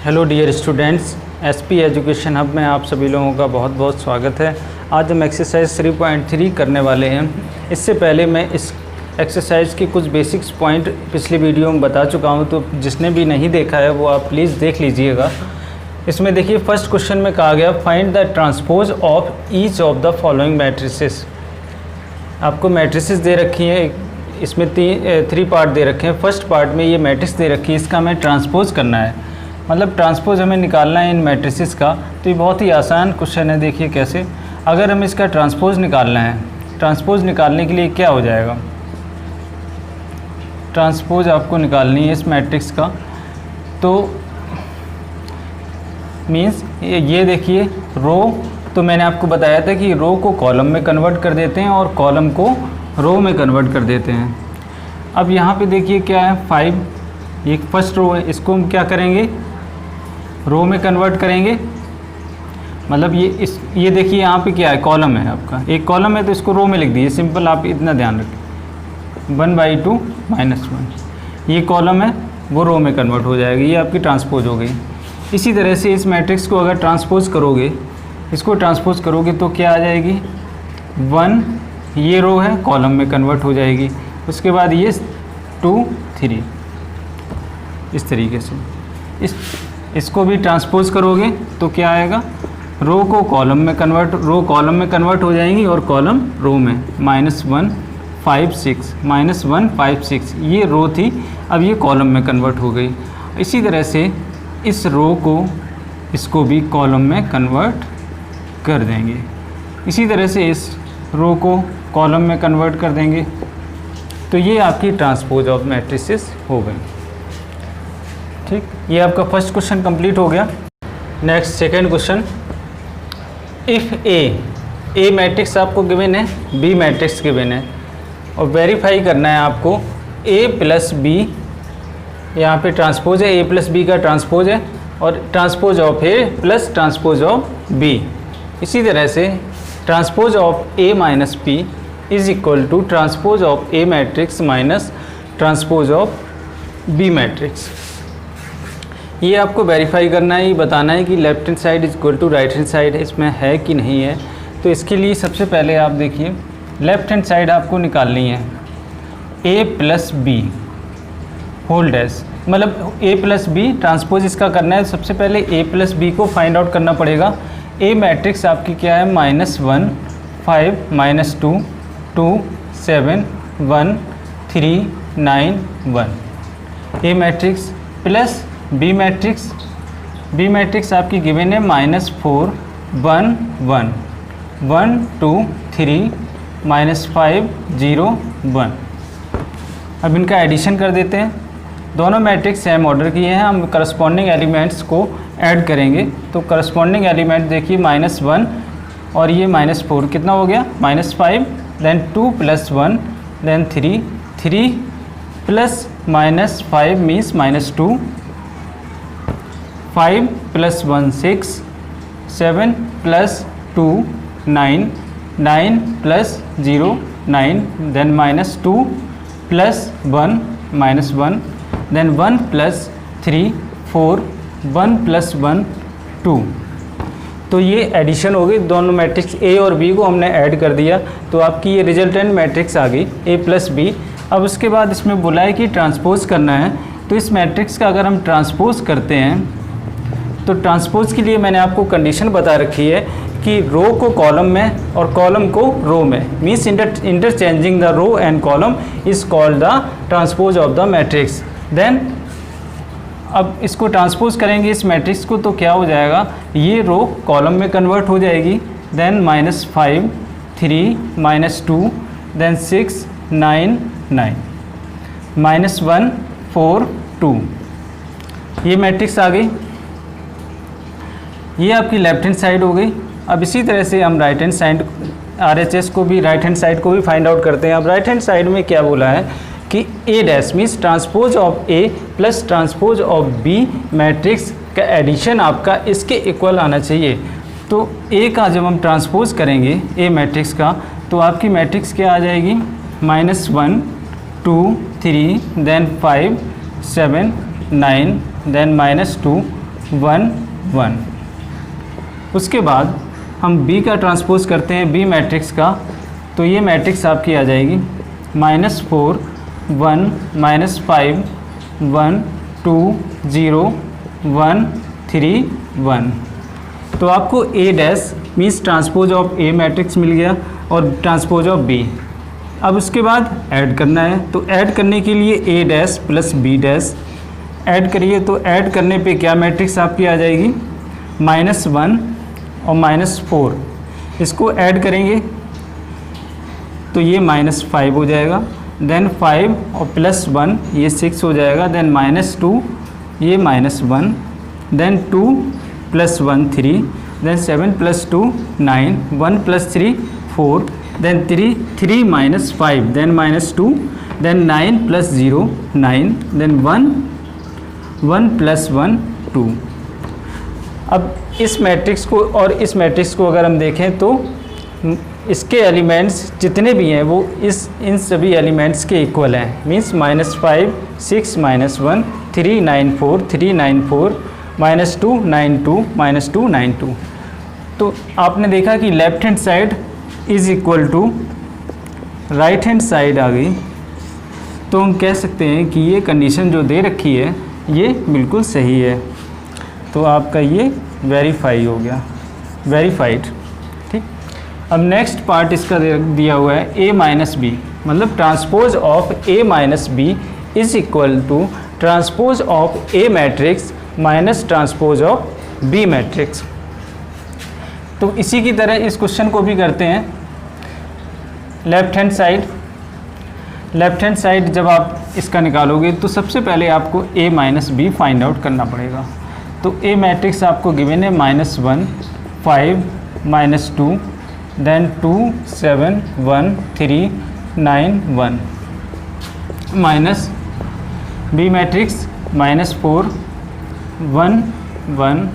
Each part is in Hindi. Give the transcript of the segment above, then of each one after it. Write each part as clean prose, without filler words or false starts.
Hello dear students, SP education hub में आप सभी लोगों का बहुत बहुत स्वागत है। आज हम एक्सरसाइज 3.3 करने वाले हैं। इससे पहले मैं इस एक्सरसाइज के कुछ बेसिक्स पॉइंट पिछली वीडियो में बता चुका हूं, तो जिसने भी नहीं देखा है वो आप प्लीज़ देख लीजिएगा। इसमें देखिए फर्स्ट क्वेश्चन में कहा गया find the transpose of each of the following matrices. आपको मैट्रिसेस दे रखी हैं, इसमें 3 पार्ट दे रखे हैं। फर्स्ट पार्ट में ये मैट्रिक्स दे रखी है, इसका हमें ट्रांसपोज करना है, मतलब ट्रांसपोज हमें निकालना है इन मैट्रिसेस का। तो ये बहुत ही आसान क्वेश्चन है। देखिए कैसे, अगर हमें इसका ट्रांसपोज निकालना है, ट्रांसपोज निकालने के लिए क्या हो जाएगा, ट्रांसपोज आपको निकालनी है इस मैट्रिक्स का। तो मीन्स ये देखिए रो, तो मैंने आपको बताया था कि रो को कॉलम में कन्वर्ट कर देते हैं और कॉलम को रो में कन्वर्ट कर देते हैं। अब यहाँ पे देखिए क्या है, 5, ये फर्स्ट रो है, इसको हम क्या करेंगे, रो में कन्वर्ट करेंगे। मतलब ये देखिए यहाँ पे क्या है, कॉलम है आपका, एक कॉलम है तो इसको रो में लिख दीजिए, सिंपल। आप इतना ध्यान रखें, 1/2 - 1, ये कॉलम है वो रो में कन्वर्ट हो जाएगी, ये आपकी ट्रांसपोज हो गई। इसी तरह से इस मैट्रिक्स को अगर ट्रांसपोज करोगे, इसको ट्रांसपोज करोगे तो क्या आ जाएगी, 1, ये रो है कॉलम में कन्वर्ट हो जाएगी। उसके बाद ये 2, 3, इस तरीके से इसको भी ट्रांसपोज करोगे तो क्या आएगा, रो को कॉलम में कन्वर्ट, रो कॉलम में कन्वर्ट हो जाएंगी और कॉलम रो में। -1, 5, 6, -1, 5, 6 ये रो थी, अब ये कॉलम में कन्वर्ट हो गई। इसी तरह से इस रो को, इसको भी कॉलम में कन्वर्ट कर देंगे। इसी तरह से इस रो को कॉलम में कन्वर्ट कर देंगे। तो ये आपकी ट्रांसपोज ऑफ मैट्रिसेस हो गई। ठीक, ये आपका फर्स्ट क्वेश्चन कंप्लीट हो गया। Next second question, if A matrix आपको गिवन है, बी मैट्रिक्स गिवन है, और वेरीफाई करना है आपको a + b, यहाँ पे ट्रांसपोज है, a + b का ट्रांसपोज है, और transpose of a + transpose of b। इसी तरह से transpose of a - p is equal to transpose of a matrix minus transpose of b matrix. ये आपको वेरीफाई करना है, ये बताना है कि left hand side is equal to right hand side इसमें है कि नहीं है। तो इसके लिए सबसे पहले आप देखिए, लेफ्ट हैंड साइड आपको निकालनी है, a + b होल डैश, मतलब a + b ट्रांसपोज इसका करना है। सबसे पहले a + b को फाइंड आउट करना पड़ेगा। a मैट्रिक्स आपकी क्या है, -1, 5, -2, 2, 7, 1, 3, 9, 1 a matrix plus b matrix आपकी गिवन है -4, 1, 1, 1, 2, 3, -5, 0, 1। अब इनका एडिशन कर देते हैं। दोनों मैट्रिक्स सेम ऑर्डर की हैं, हम करस्पॉन्डिंग एलिमेंट्स को ऐड करेंगे। तो करस्पॉन्डिंग एलिमेंट देखिए, -1 और ये -4 कितना हो गया, -5, then 2 + 1, then 3 plus -5 means -2, 5 + 1 6, 7 + 2 9, 9 + 0 9, then -2 + 1 -1, then 1 + 3 4, 1 + 1 2। तो ये एडिशन हो गई, दोनों मैट्रिक्स A और B को हमने ऐड कर दिया, तो आपकी ये रिजल्टेंट मैट्रिक्स आ गई A + B। अब उसके बाद इसमें बोला है कि ट्रांसपोज करना है। तो इस मैट्रिक्स का अगर हम ट्रांसपोज करते हैं, तो ट्रांसपोज के लिए मैंने आपको कंडीशन बता रखी है कि रो को कॉलम में और कॉलम को रो में, means interchanging the row and column is called the transpose of the matrix. Then अब इसको ट्रांसपोज करेंगे इस मैट्रिक्स को, तो क्या हो जाएगा, ये रो कॉलम में कन्वर्ट हो जाएगी। देन -5, 3, -2, देन 6, 9, 9, -1, 4, 2, ये मैट्रिक्स आ गई। ये आपकी लेफ्ट हैंड साइड हो गई। अब इसी तरह से हम राइट हैंड साइड RHS को भी, राइट हैंड साइड को भी फाइंड आउट करते हैं। अब राइट हैंड साइड में क्या बोला है कि A' means transpose of A + transpose of B matrix का एडिशन आपका इसके इक्वल आना चाहिए। तो A का जब हम ट्रांसपोज करेंगे A मैट्रिक्स का, तो आपकी मैट्रिक्स क्या आ जाएगी, -1, 2, 3, देन 5, 7, 9, देन -2, 1 1। उसके बाद हम B का ट्रांसपोज करते हैं B मैट्रिक्स का, तो ये मैट्रिक्स आपकी आ जाएगी -4 1 -5 1 2 0 1 3 1। तो आपको A dash means transpose of A matrix मिल गया और ट्रांसपोज ऑफ B। अब उसके बाद ऐड करना है, तो ऐड करने के लिए A dash plus B dash add करिए, तो ऐड करने पे क्या मैट्रिक्स आपकी आ जाएगी -1 और -4। इसको ऐड करेंगे तो ये -5 हो जाएगा, देन 5 और +1 ये 6 हो जाएगा, देन -2 ये -1, then 2 + 1 3, then 7 + 2 9, 1 + 3 4, then 3 -5, then -2, then 9 + 0 9, then 1 + 1 2। अब इस मैट्रिक्स को और इस मैट्रिक्स को अगर हम देखें तो इसके एलिमेंट्स जितने भी हैं वो इन सभी एलिमेंट्स के इक्वल हैं, मींस -5 6 -1 3 9 4 3 9 4 -2 9 2 -2 9 2। तो आपने देखा कि left hand side is equal to right hand side आ गई, तो हम कह सकते हैं कि ये कंडीशन जो दे रखी है ये बिल्कुल सही है। तो आपका ये वेरीफाई हो गया, वेरीफाइड। ठीक, अब नेक्स्ट पार्ट इसका दिया हुआ है A - B, मतलब transpose of A - B is equal to transpose of A matrix minus transpose of B matrix. तो इसी की तरह इस क्वेश्चन को भी करते हैं। लेफ्ट हैंड साइड जब आप इसका निकालोगे तो सबसे पहले आपको A - B फाइंड आउट करना पड़ेगा। तो A मैट्रिक्स आपको गिवन है -1 5 -2, देन 2 7 1 3 9 1, माइनस B मैट्रिक्स -4 1 1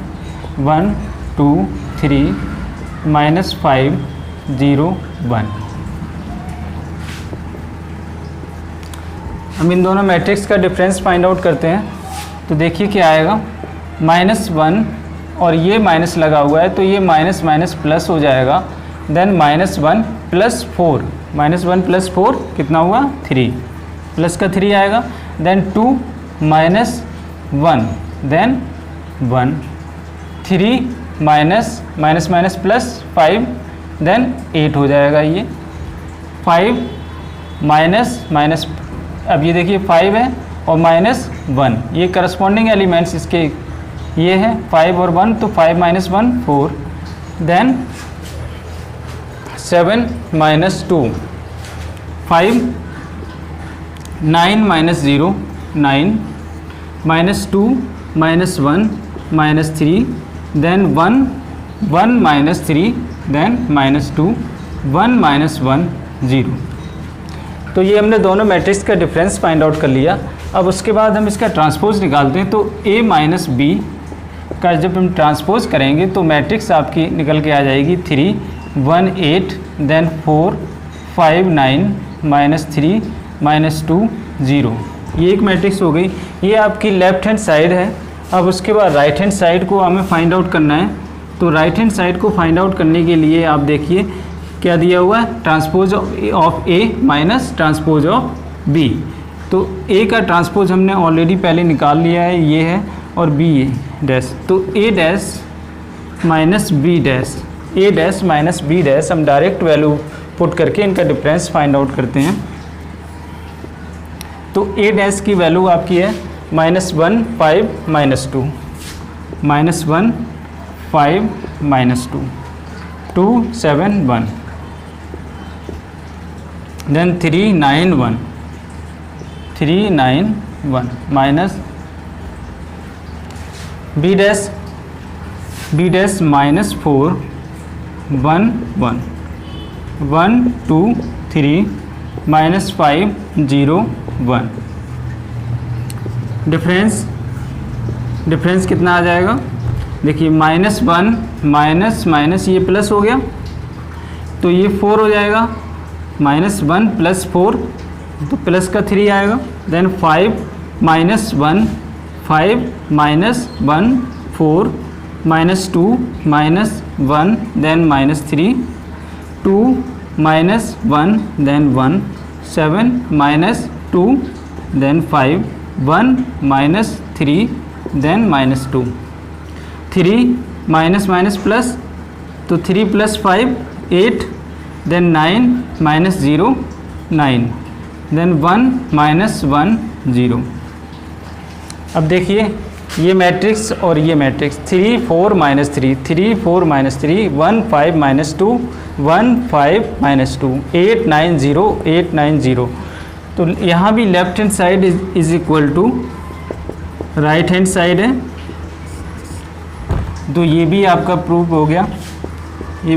1 2 3 -5 0 1। हम इन दोनों मैट्रिक्स का डिफरेंस फाइंड आउट करते हैं, तो देखिए क्या आएगा, -1 और ये माइनस लगा हुआ है तो ये माइनस माइनस प्लस हो जाएगा, देन -1 + 4, -1 + 4 कितना हुआ 3, प्लस का 3 आएगा, then 2 - 1, then 1 3 minus plus 5, then 8 हो जाएगा ये 5 माइनस अब ये देखिए 5 है और -1, ये करस्पॉन्डिंग एलिमेंट्स इसके ये है 5 और 1, तो 5 - 1 4, देन 7 - 2 5, 9 - 0 9, -2 -1 -3, देन 1 -3, देन -2 1 -1 0। तो ये हमने दोनों मैट्रिक्स का डिफरेंस फाइंड आउट कर लिया। अब उसके बाद हम इसका ट्रांसपोज निकालते हैं। तो A - B का जब हम ट्रांसपोज करेंगे तो मैट्रिक्स आपकी निकल के आ जाएगी 3 1 8, देन 4 5 9 -3 -2 0। ये एक मैट्रिक्स हो गई, ये आपकी लेफ्ट हैंड साइड है। अब उसके बाद राइट हैंड साइड को हमें फाइंड आउट करना है। तो राइट हैंड साइड को फाइंड आउट करने के लिए आप देखिए क्या दिया हुआ है, transpose of A minus transpose of B। तो A का ट्रांसपोज हमने ऑलरेडी पहले निकाल लिया है, ये है, और B डैश। तो A dash minus B dash, A dash minus B dash हम डायरेक्ट वैल्यू पुट करके इनका डिफरेंस फाइंड आउट करते हैं। तो A डैश की वैल्यू आपकी है -1 5 -2, -1 5 -2 2 7 1, then 3 9 1 3 9 1, minus B dash -4 1 1 1 2 3 -5 0 1। Difference कितना आ जाएगा, देखिए -1 माइनस ये प्लस हो गया तो ये 4 हो जाएगा, -1 + 4 तो प्लस का 3 आएगा, then 5 - 1 5 - 1 4 -2 -1 then -3, 2 -1 then 1, 7 -2 then 5, 1 -3 then -2, 3 minus minus plus, तो 3 + 5 8 then 9 -0 9 then 1 -1 0। अब देखिए ये मैट्रिक्स और ये मैट्रिक्स 3 4 -3 3 4 -3 1 5 -2 1 5 -2 8 9 0 8 9 0। तो यहाँ भी left hand side is equal to right hand side है, तो ये भी आपका प्रूफ हो गया, ये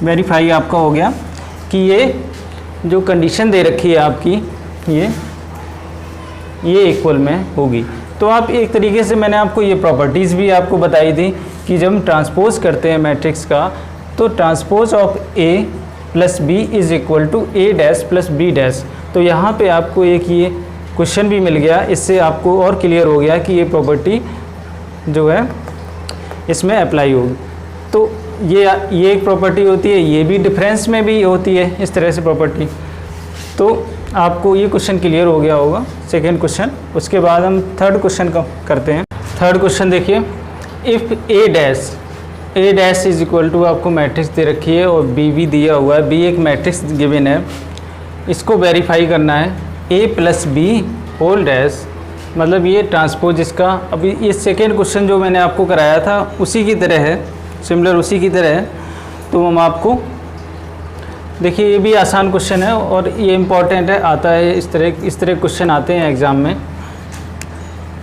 वेरीफाई आपका हो गया कि ये जो कंडीशन दे रखी है आपकी ये इक्वल में होगी। तो आप एक तरीके से मैंने आपको ये प्रॉपर्टीज़ भी आपको बताई थी कि जब हम ट्रांसपोज करते हैं मैट्रिक्स का तो transpose of A + B is equal to A dash + B dash. तो यहाँ पे आपको एक ये क्वेश्चन भी मिल गया, इससे आपको और क्लियर हो गया कि ये प्रॉपर्टी जो है इसमें अप्लाई होगी। तो ये एक प्रॉपर्टी होती है, ये भी डिफरेंस में भी होती है इस तरह से प्रॉपर्टी। तो आपको ये क्वेश्चन क्लियर हो गया होगा, सेकंड क्वेश्चन। उसके बाद हम थर्ड क्वेश्चन का करते हैं। थर्ड क्वेश्चन देखिए, if A dash is equal to आपको मैट्रिक्स दे रखी है और B भी दिया हुआ है, B एक मैट्रिक्स गिवन है, इसको वेरीफाई करना है A + B होल डैश, मतलब ये ट्रांसपोज इसका। अभी ये सेकेंड क्वेश्चन जो मैंने आपको कराया था उसी की तरह है, सिमिलर उसी की तरह है। तो हम आपको देखिए ये भी आसान क्वेश्चन है और ये इम्पॉर्टेंट है, आता है इस तरह क्वेश्चन आते हैं एग्ज़ाम में।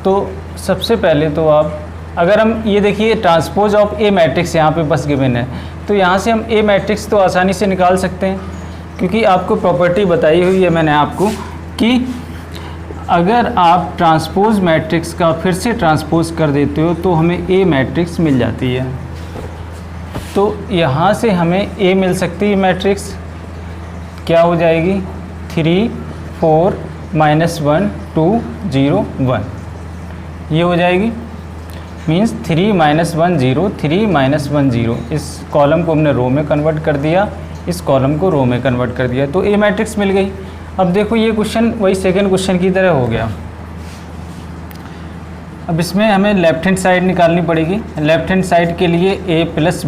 तो सबसे पहले तो आप अगर हम ये देखिए ट्रांसपोज ऑफ A मैट्रिक्स यहाँ पे बस गिवन है, तो यहाँ से हम A मैट्रिक्स तो आसानी से निकाल सकते हैं, क्योंकि आपको प्रॉपर्टी बताई हुई है मैंने आपको कि अगर आप ट्रांसपोज मैट्रिक्स का फिर से ट्रांसपोज कर देते हो तो हमें A मैट्रिक्स मिल जाती है। तो यहाँ से हमें A मिल सकती है मैट्रिक्स, क्या हो जाएगी 3 4 -1 2 0 1, ये हो जाएगी। मीन्स 3 -1 0 3 -1 0। इस कॉलम को हमने रो में कन्वर्ट कर दिया, इस कॉलम को रो में कन्वर्ट कर दिया, तो A मैट्रिक्स मिल गई। अब देखो ये क्वेश्चन वही सेकंड क्वेश्चन की तरह हो गया। अब इसमें हमें लेफ़्ट हैंड साइड निकालनी पड़ेगी। लेफ़्ट हैंड साइड के लिए A +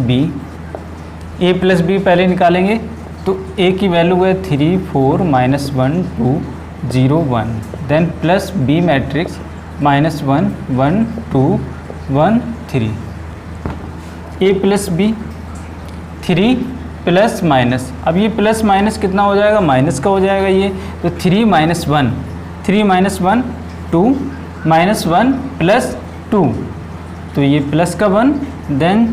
B पहले निकालेंगे। तो A की वैल्यू है 3 4 -1 2 0 1 then plus B matrix -1 1 2 1 3। A + B 3 plus minus, अब ये प्लस माइनस कितना हो जाएगा, माइनस का हो जाएगा ये। तो 3 - 1 2 -1 + 2, तो ये प्लस का 1 देन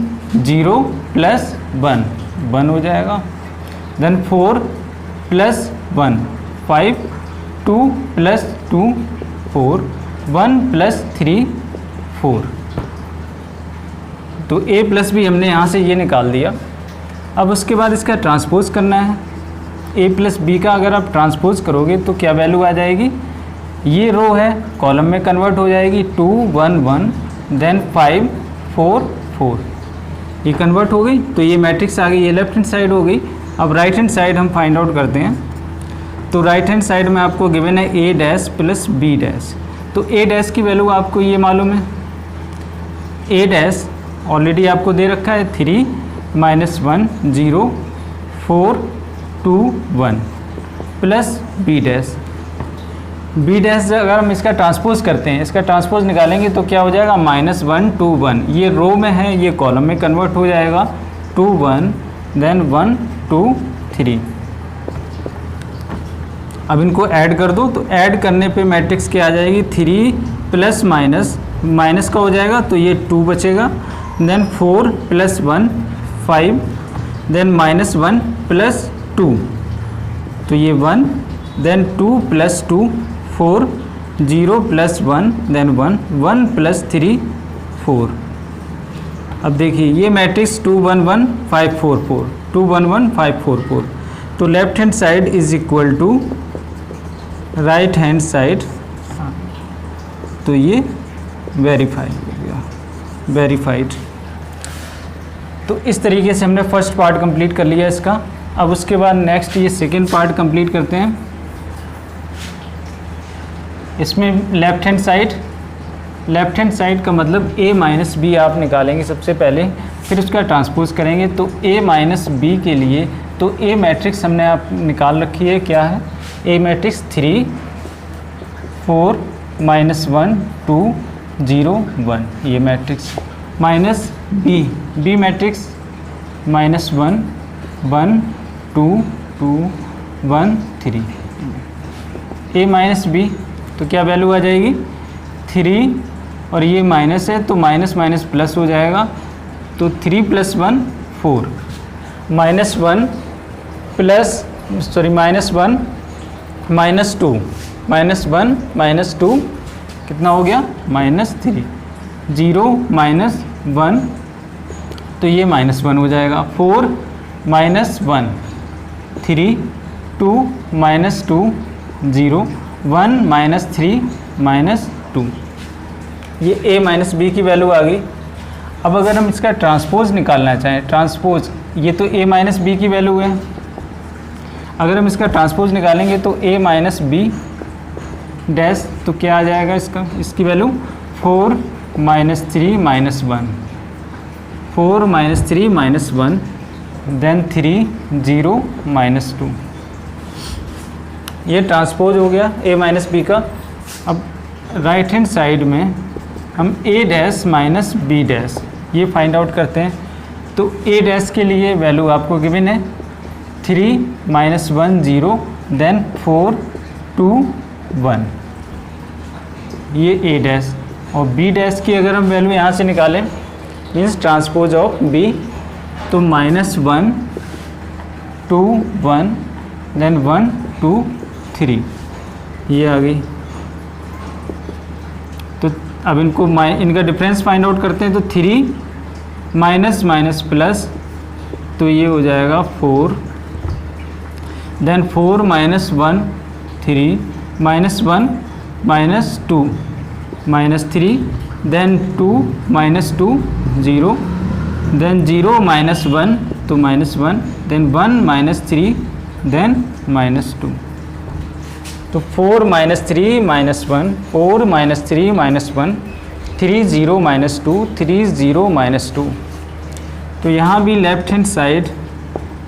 0 + 1 1 हो जाएगा। देन 4 + 1 5 2 + 2 4 1 + 3 4। तो A + B हमने यहाँ से ये निकाल दिया। अब उसके बाद इसका ट्रांसपोज करना है। A + B का अगर आप ट्रांसपोज करोगे तो क्या वैल्यू आ जाएगी, ये रो है कॉलम में कन्वर्ट हो जाएगी 2 1 1 देन 5 4 4, ये कन्वर्ट हो गई। तो ये मैट्रिक्स आ गई, ये लेफ्ट हैंड साइड हो गई। अब राइट हैंड साइड हम फाइंड आउट करते हैं। तो राइट हैंड साइड में आपको गिवन है A डैश + B डैश। तो A डैश की वैल्यू आपको ये मालूम है, A डैश ऑलरेडी आपको दे रखा है 3 -1 0 4 2 1 plus B dash. B dash अगर हम इसका ट्रांसपोज करते हैं, इसका ट्रांसपोज निकालेंगे तो क्या हो जाएगा -1 2 1। ये रो में है, ये कॉलम में कन्वर्ट हो जाएगा 2 1 देन 1 2 3। अब इनको ऐड कर दो, तो ऐड करने पे मैट्रिक्स क्या आ जाएगी 3 प्लस माइनस का हो जाएगा, तो ये 2 बचेगा। देन 4 + 1 5 देन -1 + 2, तो ये 1 देन 2 + 2 4 0 + 1 देन 1 1 + 3 4। अब देखिए ये मैट्रिक्स 2 1 1 5 4 4 2 1 1 5 4 4। तो left hand side is equal to right hand side, तो ये वेरीफाइड। तो इस तरीके से हमने फर्स्ट पार्ट कंप्लीट कर लिया इसका। अब उसके बाद नेक्स्ट ये सेकंड पार्ट कंप्लीट करते हैं। इसमें लेफ़्ट हैंड साइड का मतलब a माइनस बी आप निकालेंगे सबसे पहले, फिर उसका ट्रांसपोज करेंगे। तो a माइनस बी के लिए तो a मैट्रिक्स हमने आप निकाल रखी है, क्या है a मैट्रिक्स 3 4 -1 2 0 1, ये matrix. Minus B matrix -1 1 2 2 1 3। a minus B तो क्या वैल्यू आ जाएगी 3, और ये माइनस है तो माइनस माइनस प्लस हो जाएगा। तो 3 + 1 4, -1 प्लस -1 -2, -1 -2 कितना हो गया -3, 0 -1 तो ये -1 हो जाएगा। 4 -1 3 2 -2 0 1 -3 -2, ये a माइनस बी की वैल्यू आ गई। अब अगर हम इसका ट्रांसपोज निकालना चाहें, ट्रांसपोज, ये तो a माइनस बी की वैल्यू है, अगर हम इसका ट्रांसपोज निकालेंगे तो a माइनस बी डैश, तो क्या आ जाएगा इसकी वैल्यू 4 -3 -1, 4 -3 -1 देन 3 0 -2, ये ट्रांसपोज हो गया a माइनस बी का। अब राइट हैंड साइड में हम a dash minus B dash ये फाइंड आउट करते हैं। तो a डैश के लिए वैल्यू आपको गिवन है 3 -1 0 देन 4 2 1, ये a डैश। और b डैश की अगर हम वैल्यू यहाँ से निकालें मीन्स ट्रांसपोज ऑफ b, तो -1 2 1 देन 1 2 3, ये आ गई। तो अब इनका डिफरेंस फाइंड आउट करते हैं। तो 3 माइनस प्लस, तो ये हो जाएगा 4, देन 4 -1 3 -1 -2 -3 देन 2 -2 0 देन 0 -1 तो -1 देन 1 -3 देन -2। तो 4 -3 -1 4 -3 -1 3 0 -2 3 0 -2। तो यहाँ भी left hand side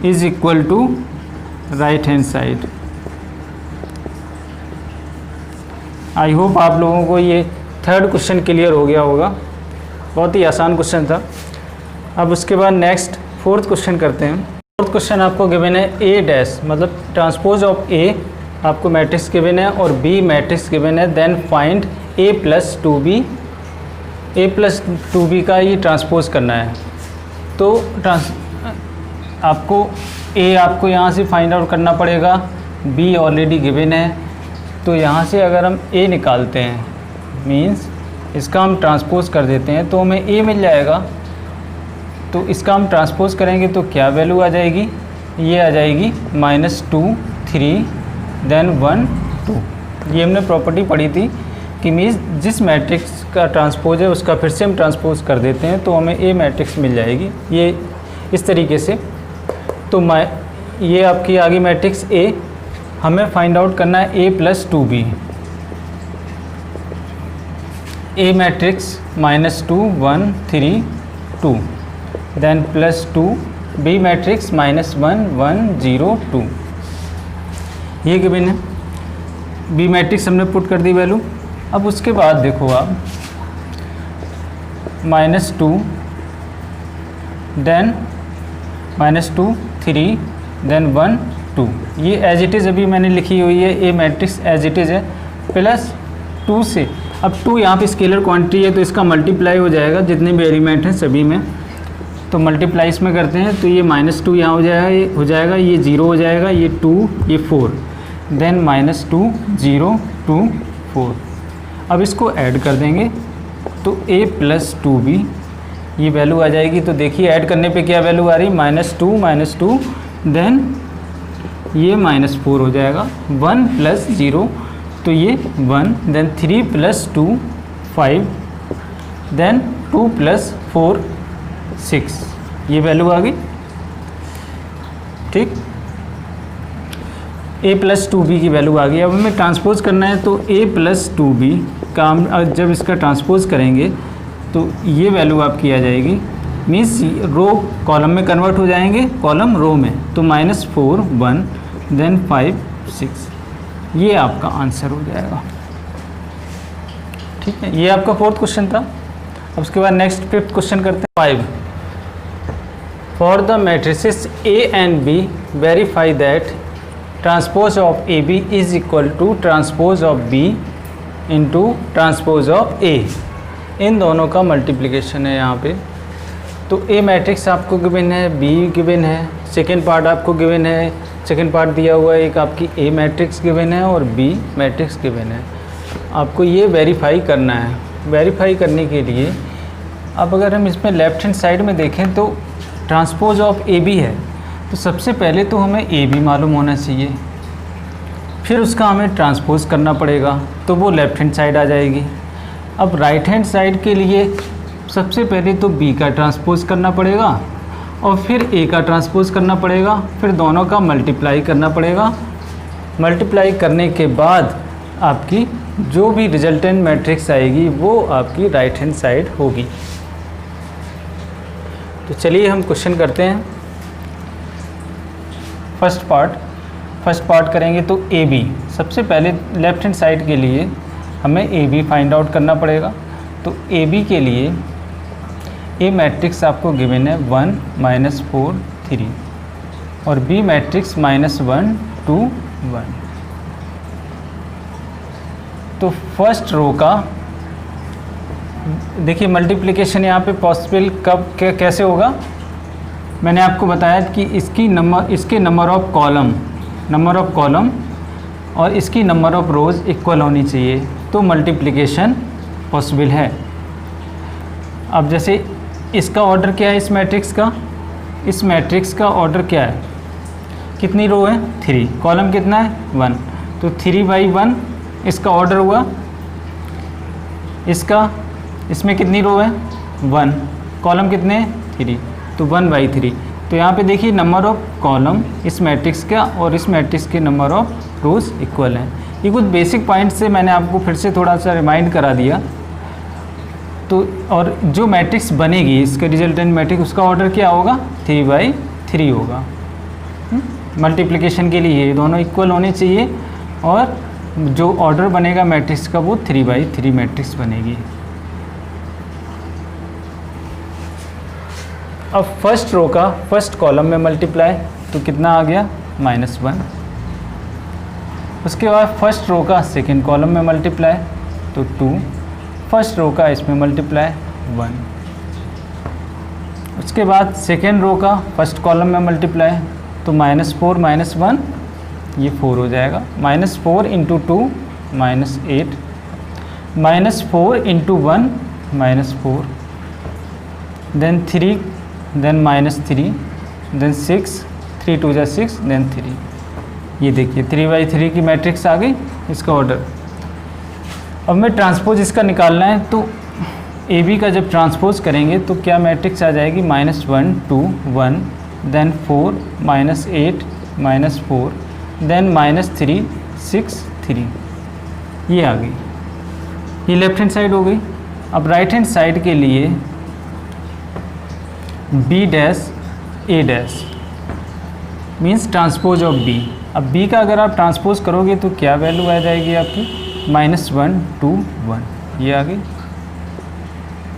is equal to right hand side. I hope आप लोगों को ये थर्ड क्वेश्चन क्लियर हो गया होगा, बहुत ही आसान क्वेश्चन था। अब उसके बाद नेक्स्ट फोर्थ क्वेश्चन करते हैं। फोर्थ क्वेश्चन आपको गिवन है a डैश, मतलब ट्रांसपोज ऑफ a आपको मैट्रिक्स गिवन है और b मैट्रिक्स गिवन है, then find a + 2b, a + 2b का ये ट्रांसपोज करना है। तो आपको a आपको यहाँ से फाइंड आउट करना पड़ेगा, b ऑलरेडी गिवन है। तो यहाँ से अगर हम a निकालते हैं मीन्स इसका हम ट्रांसपोज कर देते हैं तो हमें a मिल जाएगा। तो इसका हम ट्रांसपोज करेंगे तो क्या वैल्यू आ जाएगी, ये आ जाएगी -2 3 देन 1 2। ये हमने प्रॉपर्टी पढ़ी थी कि मीन्स जिस मैट्रिक्स का ट्रांसपोज है उसका फिर से हम ट्रांसपोज कर देते हैं तो हमें a मैट्रिक्स मिल जाएगी, ये इस तरीके से। तो ये आपकी आ गई मैट्रिक्स A, हमें फाइंड आउट करना है a + 2b। a matrix -2 1 3 2 then +2, b matrix -1 1 0 2, ये गिवन है। b मैट्रिक्स हमने पुट कर दी वैल्यू। अब उसके बाद देखो आप -2 देन -2 3 देन 1 2, ये एज इट इज़ अभी मैंने लिखी हुई है, a matrix as it is है। +2 से, अब 2 यहाँ पे स्केलर क्वांटिटी है तो इसका मल्टीप्लाई हो जाएगा जितने भी एलिमेंट हैं सभी में, तो मल्टीप्लाई इसमें करते हैं तो ये -2 यहाँ हो जाएगा, ये 0 हो जाएगा, ये 2 ये 4 देन -2 0 2 4। अब इसको ऐड कर देंगे तो a + 2b ये वैल्यू आ जाएगी। तो देखिए ऐड करने पे क्या वैल्यू आ रही, -2 देन ये -4 हो जाएगा, 1 + 0 तो ये 1 देन 3 + 2 5 देन 2 + 4 6, ये वैल्यू आ गई। ठीक, a + 2b की वैल्यू आ गई। अब हमें ट्रांसपोज करना है तो a + 2b का हम जब इसका ट्रांसपोज करेंगे तो ये वैल्यू आपकी आ जाएगी, मीन्स रो कॉलम में कन्वर्ट हो जाएंगे, कॉलम रो में, तो -4 1 देन 5 6, ये आपका आंसर हो जाएगा। ठीक है, ये आपका 4th क्वेश्चन था। अब उसके बाद नेक्स्ट 5th क्वेश्चन करते हैं। 5 for the matrices A and B verify that transpose of AB is equal to transpose of B into transpose of A। इन दोनों का मल्टीप्लिकेशन है यहाँ पे। तो A मैट्रिक्स आपको गिवन है, B गिवन है, सेकेंड पार्ट आपको गिवन है, सेकेंड पार्ट दिया हुआ है, एक आपकी A मैट्रिक्स गिवन है और B मैट्रिक्स गिवन है। आपको ये वेरीफाई करना है। वेरीफाई करने के लिए अब अगर हम इसमें लेफ़्ट हैंड साइड में देखें तो ट्रांसपोज ऑफ AB है, तो सबसे पहले तो हमें AB मालूम होना चाहिए, फिर उसका हमें ट्रांसपोज करना पड़ेगा, तो वो लेफ़्ट हैंड साइड आ जाएगी। अब राइट हैंड साइड के लिए सबसे पहले तो B का ट्रांसपोज करना पड़ेगा और फिर A का ट्रांसपोज करना पड़ेगा, फिर दोनों का मल्टीप्लाई करना पड़ेगा। मल्टीप्लाई करने के बाद आपकी जो भी रिजल्टेंट मैट्रिक्स आएगी वो आपकी राइट हैंड साइड होगी। तो चलिए हम क्वेश्चन करते हैं। फर्स्ट पार्ट करेंगे तो AB, सबसे पहले लेफ़्ट हैंड साइड के लिए हमें AB फाइंड आउट करना पड़ेगा। तो AB के लिए A मैट्रिक्स आपको गिवन है 1 -4 3 और B मैट्रिक्स -1 2 1। तो फर्स्ट रो का देखिए मल्टीप्लिकेशन यहाँ पे पॉसिबल कब कैसे होगा। मैंने आपको बताया कि इसके नंबर ऑफ कॉलम और इसकी नंबर ऑफ रोज़ इक्वल होनी चाहिए, तो मल्टीप्लिकेशन पॉसिबल है। अब जैसे इसका ऑर्डर क्या है, इस मैट्रिक्स का ऑर्डर क्या है, कितनी रो है 3, कॉलम कितना है 1, तो 3/1 इसका ऑर्डर हुआ। इसमें कितनी रो है 1, कॉलम कितने हैं 3, तो 1/3। तो यहाँ पे देखिए नंबर ऑफ कॉलम इस मैट्रिक्स का और इस मैट्रिक्स के नंबर ऑफ रोज़ इक्वल हैं। ये कुछ बेसिक पॉइंट से मैंने आपको फिर से थोड़ा सा रिमाइंड करा दिया। तो और जो मैट्रिक्स बनेगी इसका रिजल्टेंट मैट्रिक्स, उसका ऑर्डर क्या होगा 3/3 होगा। मल्टीप्लिकेशन के लिए ये दोनों इक्वल होने चाहिए और जो ऑर्डर बनेगा मैट्रिक्स का वो 3/3 मैट्रिक्स बनेगी। अब फर्स्ट रो का फर्स्ट कॉलम में मल्टीप्लाई, तो कितना आ गया -1। उसके बाद फर्स्ट रो का सेकेंड कॉलम में मल्टीप्लाई, तो 2। फर्स्ट रो का इसमें मल्टीप्लाई 1। उसके बाद सेकेंड रो का फर्स्ट कॉलम में मल्टीप्लाई, तो -4 -1 ये 4 हो जाएगा। -4 × 2 -8, -4 × 1 -4, देन 3, देन -3, देन 6, 3 2 6, देन 3। ये देखिए 3/3 की मैट्रिक्स आ गई, इसका ऑर्डर। अब मैं ट्रांसपोज इसका निकालना है, तो AB का जब ट्रांसपोज करेंगे तो क्या मैट्रिक्स आ जाएगी -1 2 1, देन 4 -8 -4, देन -3 6 3, ये आ गई। ये लेफ्ट हैंड साइड हो गई। अब राइट हैंड साइड के लिए B' A' means transpose of B। अब B का अगर आप ट्रांसपोज करोगे तो क्या वैल्यू आ जाएगी आपकी -1 2 1, ये आ गई।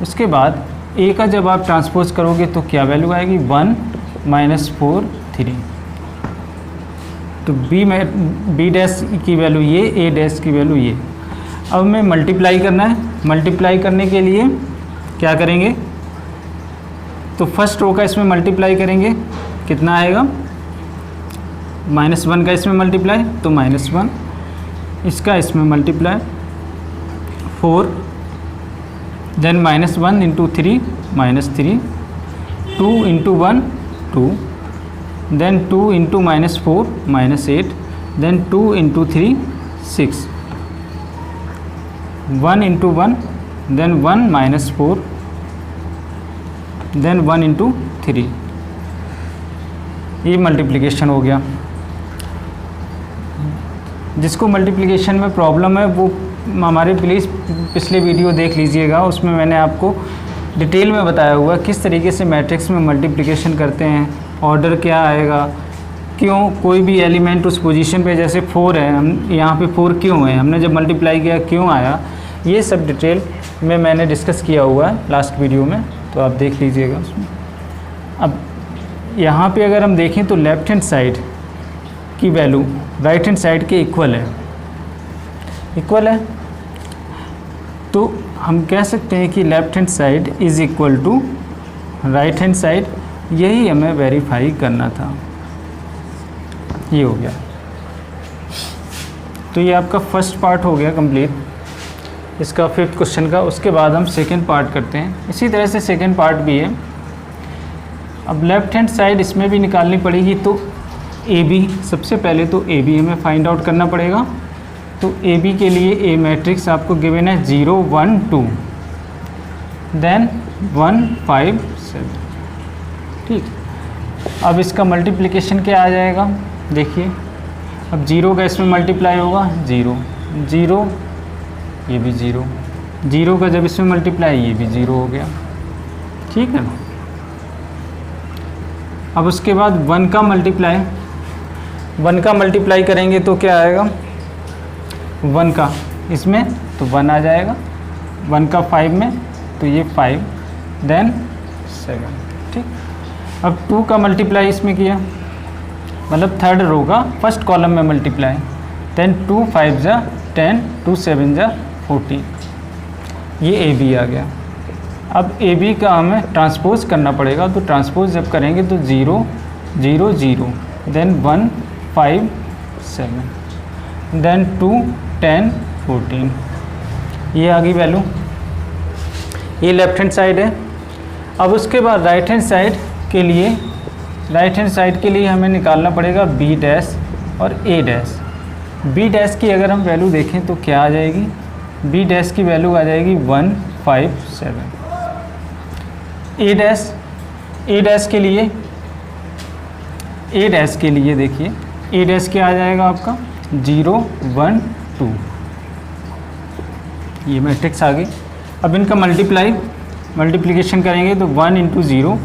उसके बाद A का जब आप ट्रांसपोज करोगे तो क्या वैल्यू आएगी 1 -4 3। तो B' की वैल्यू ये, A' की वैल्यू ये। अब हमें मल्टीप्लाई करना है। मल्टीप्लाई करने के लिए क्या करेंगे, तो फर्स्ट रो का इसमें मल्टीप्लाई करेंगे, कितना आएगा -1 का इसमें मल्टीप्लाई, तो -1, इसका इसमें multiply 4, then -1 × 3 -3, 2 × 1 2, then 2 × -4 -8, then 2 × 3 6, 1 × 1 then 1 minus 4, then 1 into 3, ये मल्टीप्लिकेशन हो गया। जिसको मल्टीप्लिकेशन में प्रॉब्लम है वो हमारे प्लीज़ पिछले वीडियो देख लीजिएगा, उसमें मैंने आपको डिटेल में बताया हुआ किस तरीके से मैट्रिक्स में मल्टीप्लिकेशन करते हैं, ऑर्डर क्या आएगा, क्यों कोई भी एलिमेंट उस पोजीशन पे, जैसे 4 है, हम यहाँ पे 4 क्यों है, हमने जब मल्टीप्लाई किया क्यों आया, ये सब डिटेल में मैंने डिस्कस किया हुआ है लास्ट वीडियो में, तो आप देख लीजिएगा उसमें। अब यहाँ पे अगर हम देखें तो लेफ़्ट हैंड साइड की वैल्यू राइट हैंड साइड के इक्वल है, तो हम कह सकते हैं कि left hand side is equal to right hand side, यही हमें वेरीफाई करना था। ये हो गया, तो ये आपका फर्स्ट पार्ट हो गया कंप्लीट इसका 5th क्वेश्चन का। उसके बाद हम सेकंड पार्ट करते हैं। इसी तरह से सेकंड पार्ट भी है। अब लेफ़्ट हैंड साइड इसमें भी निकालनी पड़ेगी, तो ए बी, सबसे पहले तो ए बी हमें फाइंड आउट करना पड़ेगा। तो ए बी के लिए ए मैट्रिक्स आपको गिवन है 0 1 2 देन 1 5 7, ठीक। अब इसका मल्टीप्लिकेशन क्या आ जाएगा, देखिए, अब 0 का इसमें मल्टीप्लाई होगा 0 0, ये भी 0 0 का जब इसमें मल्टीप्लाई ये भी 0 हो गया, ठीक है ना। अब उसके बाद 1 का मल्टीप्लाई करेंगे तो क्या आएगा, 1 का इसमें तो 1 आ जाएगा, 1 का 5 में तो ये 5 देन 7, ठीक। अब 2 का मल्टीप्लाई इसमें किया, मतलब थर्ड रो का फर्स्ट कॉलम में मल्टीप्लाई, देन 2 5 जा 10, 2 7 जा 14, ये ए बी आ गया। अब ए बी का हमें ट्रांसपोज करना पड़ेगा, तो ट्रांसपोज जब करेंगे तो 0 0 0 देन 1 5 7 देन 2 10 14, ये आ गई वैल्यू। ये लेफ़्ट हैंड साइड है। अब उसके बाद राइट हैंड साइड के लिए हमें निकालना पड़ेगा बी डैश और ए डैश। बी डैश की अगर हम वैल्यू देखें तो क्या आ जाएगी, बी डैश की वैल्यू आ जाएगी 1 5 7। ए डैश के लिए देखिए, ए डैश क्या आ जाएगा आपका 0 1 2, ये मैट्रिक्स आ गई। अब इनका मल्टीप्लिकेशन करेंगे तो 1 इंटू 0,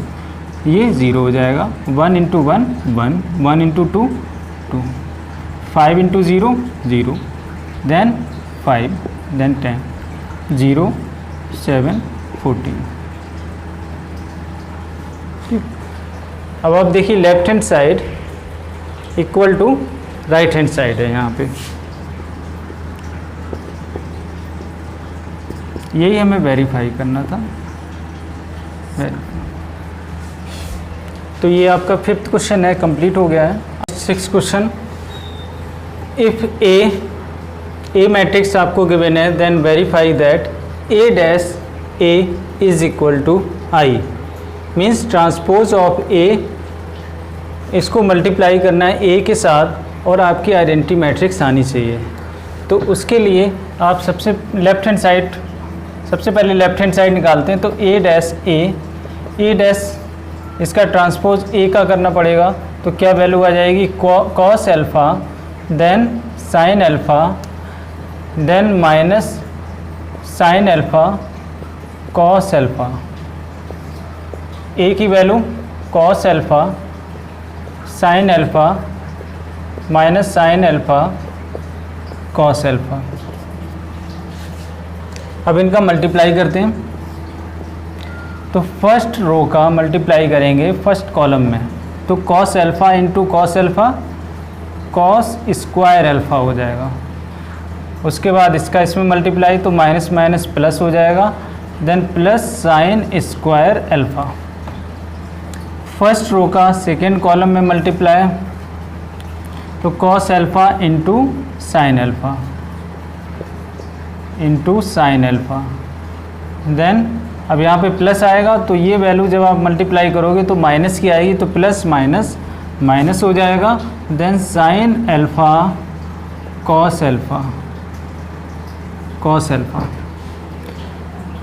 ये 0 हो जाएगा, 1 into 1 1, 1 into 2 2, 5 into 0 0, then 5 then 10 0 7 14, ठीक। अब आप देखिए left hand side equal to right hand side है, यहाँ पे यही हमें वेरीफाई करना था। तो ये आपका 5th क्वेश्चन है, कंप्लीट हो गया है। 6th question, if A matrix आपको गिवन है then verify that A dash A is equal to I, means transpose of A, इसको मल्टीप्लाई करना है ए के साथ और आपकी आइडेंटिटी मैट्रिक्स आनी चाहिए। तो उसके लिए आप सबसे पहले लेफ़्ट हैंड साइड निकालते हैं। तो ए डैश इसका ट्रांसपोज ए का करना पड़ेगा, तो क्या वैल्यू आ जाएगी, cos alpha then sine alpha then minus sine alpha cos alpha. A की value cos alpha sine alpha minus sine alpha cos alpha. अब इनका मल्टीप्लाई करते हैं, तो फर्स्ट रो का मल्टीप्लाई करेंगे फर्स्ट कॉलम में, तो cos alpha into cos alpha cos square alpha हो जाएगा। उसके बाद इसका इसमें मल्टीप्लाई, तो माइनस माइनस प्लस हो जाएगा, then plus sine square alpha. First row का सेकेंड कॉलम में मल्टीप्लाई, तो cos alpha into sine alpha into sine alpha, then अब यहाँ पे प्लस आएगा, तो ये वैल्यू जब आप मल्टीप्लाई करोगे तो माइनस की आएगी, तो प्लस माइनस माइनस हो जाएगा, then sine alpha cos alpha.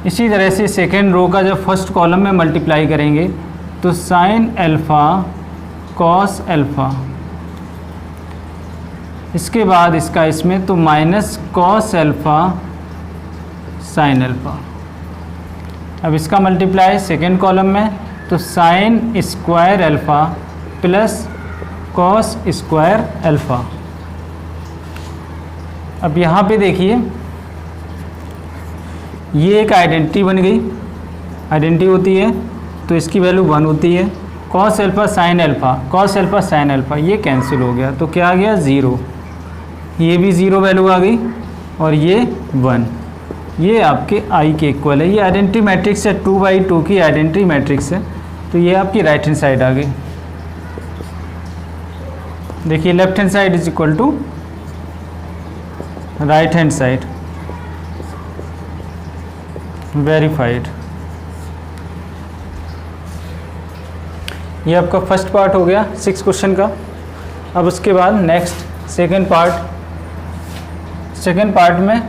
इसी तरह से सेकेंड रो का जब फर्स्ट कॉलम में मल्टीप्लाई करेंगे तो साइन अल्फ़ा कॉस अल्फ़ा, इसके बाद इसका इसमें तो minus cos alpha sine alpha. अब इसका मल्टीप्लाई सेकेंड कॉलम में तो sign square alpha plus cos square alpha. अब यहाँ पे देखिए ये एक आइडेंटिटी बन गई, आइडेंटिटी होती है तो इसकी वैल्यू 1 होती है। Cos alpha sine alpha, cos alpha sine alpha ये कैंसिल हो गया तो क्या आ गया 0, ये भी 0 वैल्यू आ गई और ये 1, ये आपके आई के इक्वल है। ये आइडेंटिटी मैट्रिक्स है, 2×2 की आइडेंटिटी मैट्रिक्स है, तो ये आपकी राइट हैंड साइड आ गई। देखिए left hand side is equal to right hand side, verified. ये आपका फर्स्ट पार्ट हो गया 6 क्वेश्चन का। अब उसके बाद नेक्स्ट सेकेंड पार्ट में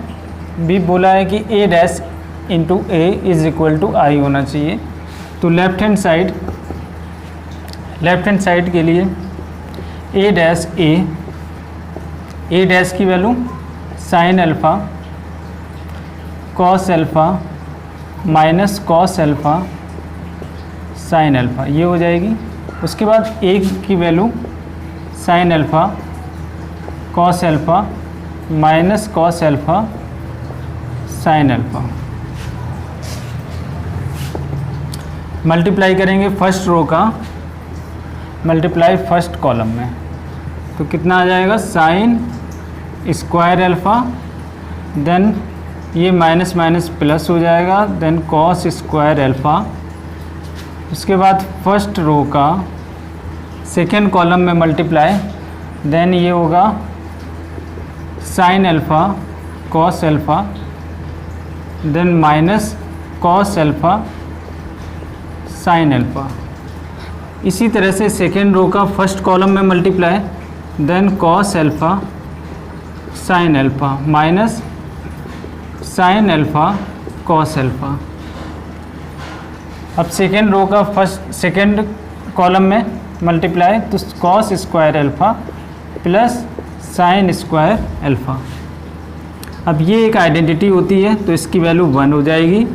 भी बोला है कि a dash into A is equal to I होना चाहिए। तो लेफ्ट हैंड साइड के लिए a डैश की value sine alpha cos alpha minus cos alpha sine alpha ये हो जाएगी। उसके बाद a की value sine alpha cos alpha minus cos alpha sine alpha. Multiply करेंगे फर्स्ट रो का, मल्टीप्लाई फर्स्ट कॉलम में तो कितना आ जाएगा साइन स्क्वायर अल्फ़ा, देन ये माइनस माइनस प्लस हो जाएगा, देन कॉस स्क्वायर अल्फ़ा। उसके बाद फर्स्ट रो का सेकेंड कॉलम में मल्टीप्लाई, देन ये होगा sine alpha cos alpha, then minus cos alpha sine alpha. इसी तरह से सेकेंड रो का फर्स्ट कॉलम में multiply, then cos alpha sine alpha minus sine alpha cos alpha. अब सेकेंड रो का सेकेंड कॉलम में मल्टीप्लाई तो cos square alpha plus sine square alpha. अब ये एक आइडेंटिटी होती है तो इसकी वैल्यू 1 हो जाएगी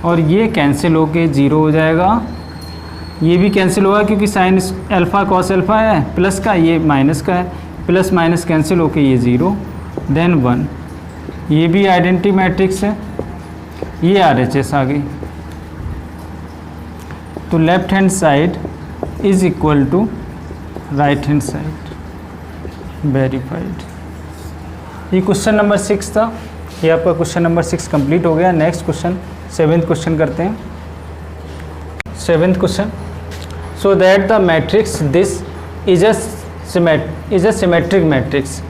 और ये कैंसिल होके 0 हो जाएगा। ये भी कैंसिल होगा क्योंकि साइन अल्फ़ा कॉस अल्फ़ा है प्लस का, ये माइनस का है, प्लस माइनस कैंसिल होके ये 0 देन 1। ये भी आइडेंटिटी मैट्रिक्स है, ये RHS आ गई। तो left hand side is equal to right hand side, verified. ये क्वेश्चन नंबर 6 था, ये आपका क्वेश्चन नंबर 6 कंप्लीट हो गया। नेक्स्ट क्वेश्चन 7th क्वेश्चन करते हैं। 7th question, so that the matrix this is a symmetric matrix.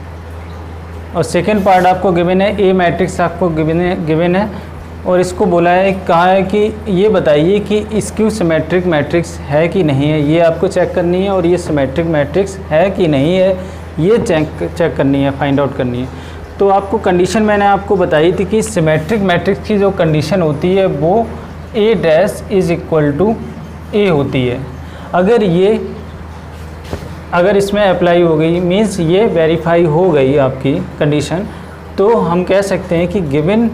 और सेकेंड पार्ट आपको गिवन है, ए मैट्रिक्स आपको गिवन है और इसको बोला है, कहा है कि ये बताइए कि स्क्यू सिमेट्रिक मैट्रिक्स है कि नहीं है, ये आपको चेक करनी है। और ये सिमेट्रिक मैट्रिक्स है कि नहीं है ये चेक करनी है, फाइंड आउट करनी है। तो आपको कंडीशन मैंने आपको बताई थी कि सिमेट्रिक मैट्रिक्स की जो कंडीशन होती है वो a dash is equal to a होती है। अगर इसमें अप्लाई हो गई मीन्स ये वेरीफाई हो गई आपकी कंडीशन, तो हम कह सकते हैं कि given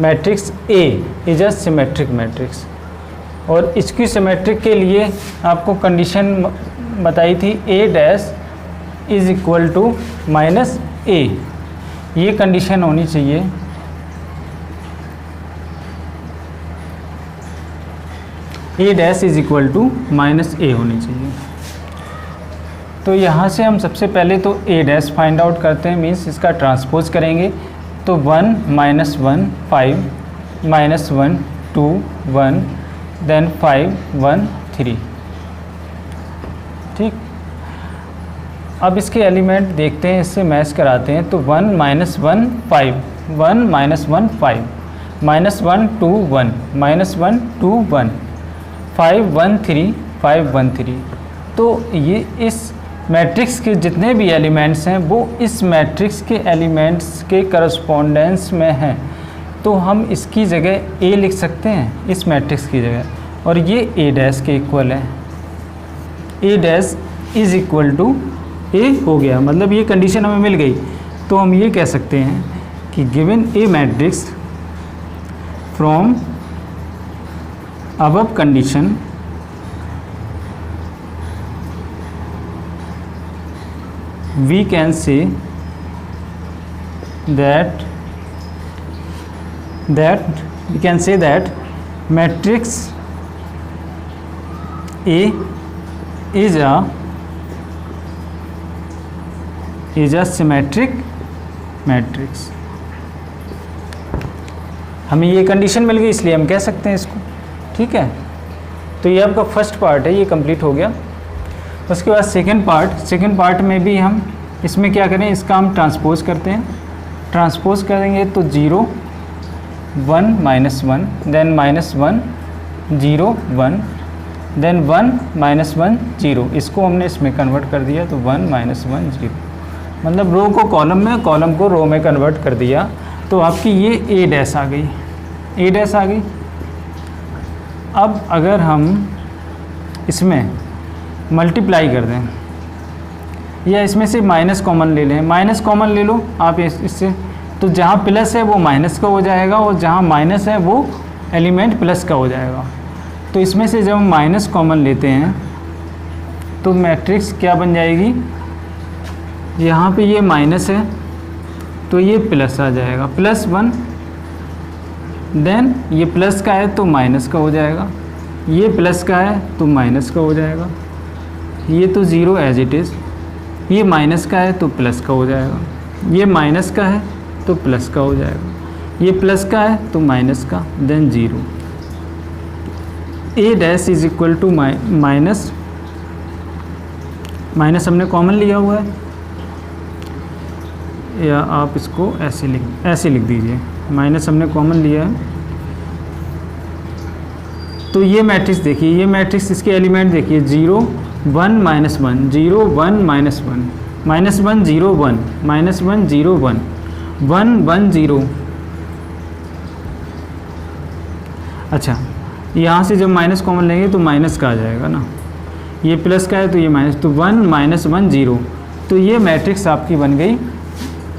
matrix A is a symmetric matrix. और स्क्यू सिमेट्रिक के लिए आपको कंडीशन बताई थी A dash is equal to minus A, ये कंडीशन होनी चाहिए। A dash is equal to minus A होनी चाहिए। तो यहाँ से हम सबसे पहले तो A डैश फाइंड आउट करते हैं, मीन्स इसका ट्रांसपोज करेंगे तो 1 -1 5 -1 2 1 देन 5 1 3। ठीक, अब इसके एलिमेंट देखते हैं, इससे मैच कराते हैं। तो 1 - 1 5 1 - 1 5 -1 2 1 -1 2 1 5 1 3 5 1 3। तो ये इस मैट्रिक्स के जितने भी एलिमेंट्स हैं वो इस मैट्रिक्स के एलिमेंट्स के करस्पॉन्डेंस में हैं। तो हम इसकी जगह ए लिख सकते हैं इस मैट्रिक्स की जगह, और ये ए डैश के इक्वल है। ए डैश इज इक्वल टू ए हो गया, मतलब ये कंडीशन हमें मिल गई। तो हम ये कह सकते हैं कि given A matrix from above condition we can say that matrix A is a symmetric matrix। हमें ये कंडीशन मिल गई इसलिए हम कह सकते हैं इसको, ठीक है। तो ये आपका फर्स्ट पार्ट है, ये कंप्लीट हो गया। उसके बाद सेकंड पार्ट में भी हम इसमें क्या करें, इसका हम ट्रांसपोज करते हैं। ट्रांसपोज करेंगे तो 0 1 -1, देन -1 0 1, देन 1 -1 0। इसको हमने इसमें कन्वर्ट कर दिया तो 1 -1 0, मतलब रो को कॉलम में, कॉलम को रो में कन्वर्ट कर दिया। तो आपकी ये ए डैश आ गई, ए डैश आ गई। अब अगर हम इसमें मल्टीप्लाई कर दें या इसमें से माइनस कॉमन ले लें, माइनस कॉमन ले लो आप इससे, तो जहाँ प्लस है वो माइनस का हो जाएगा और जहाँ माइनस है वो एलिमेंट प्लस का हो जाएगा। तो इसमें से जब हम माइनस कॉमन लेते हैं तो मैट्रिक्स क्या बन जाएगी, यहाँ पे ये माइनस है तो ये प्लस आ जाएगा, +1, देन ये प्लस का है तो माइनस का हो जाएगा, ये प्लस का है तो माइनस का हो जाएगा, ये तो 0 एज इट इज़, ये माइनस का है तो प्लस का हो जाएगा, ये माइनस का है तो प्लस का हो जाएगा, ये प्लस का है तो माइनस का, then 0। A dash is equal to minus हमने कॉमन लिया हुआ है, या आप इसको ऐसे लिख दीजिए, माइनस हमने कॉमन लिया है। तो ये मैट्रिक्स देखिए, ये मैट्रिक्स इसके एलिमेंट देखिए, 0 1 -1 0 1 -1 -1 0 1 -1 0 1 1 1 0। अच्छा, यहाँ से जब माइनस कॉमन लेंगे तो माइनस का आ जाएगा ना, ये प्लस का है तो ये माइनस, तो 1 -1 0। तो ये मैट्रिक्स आपकी बन गई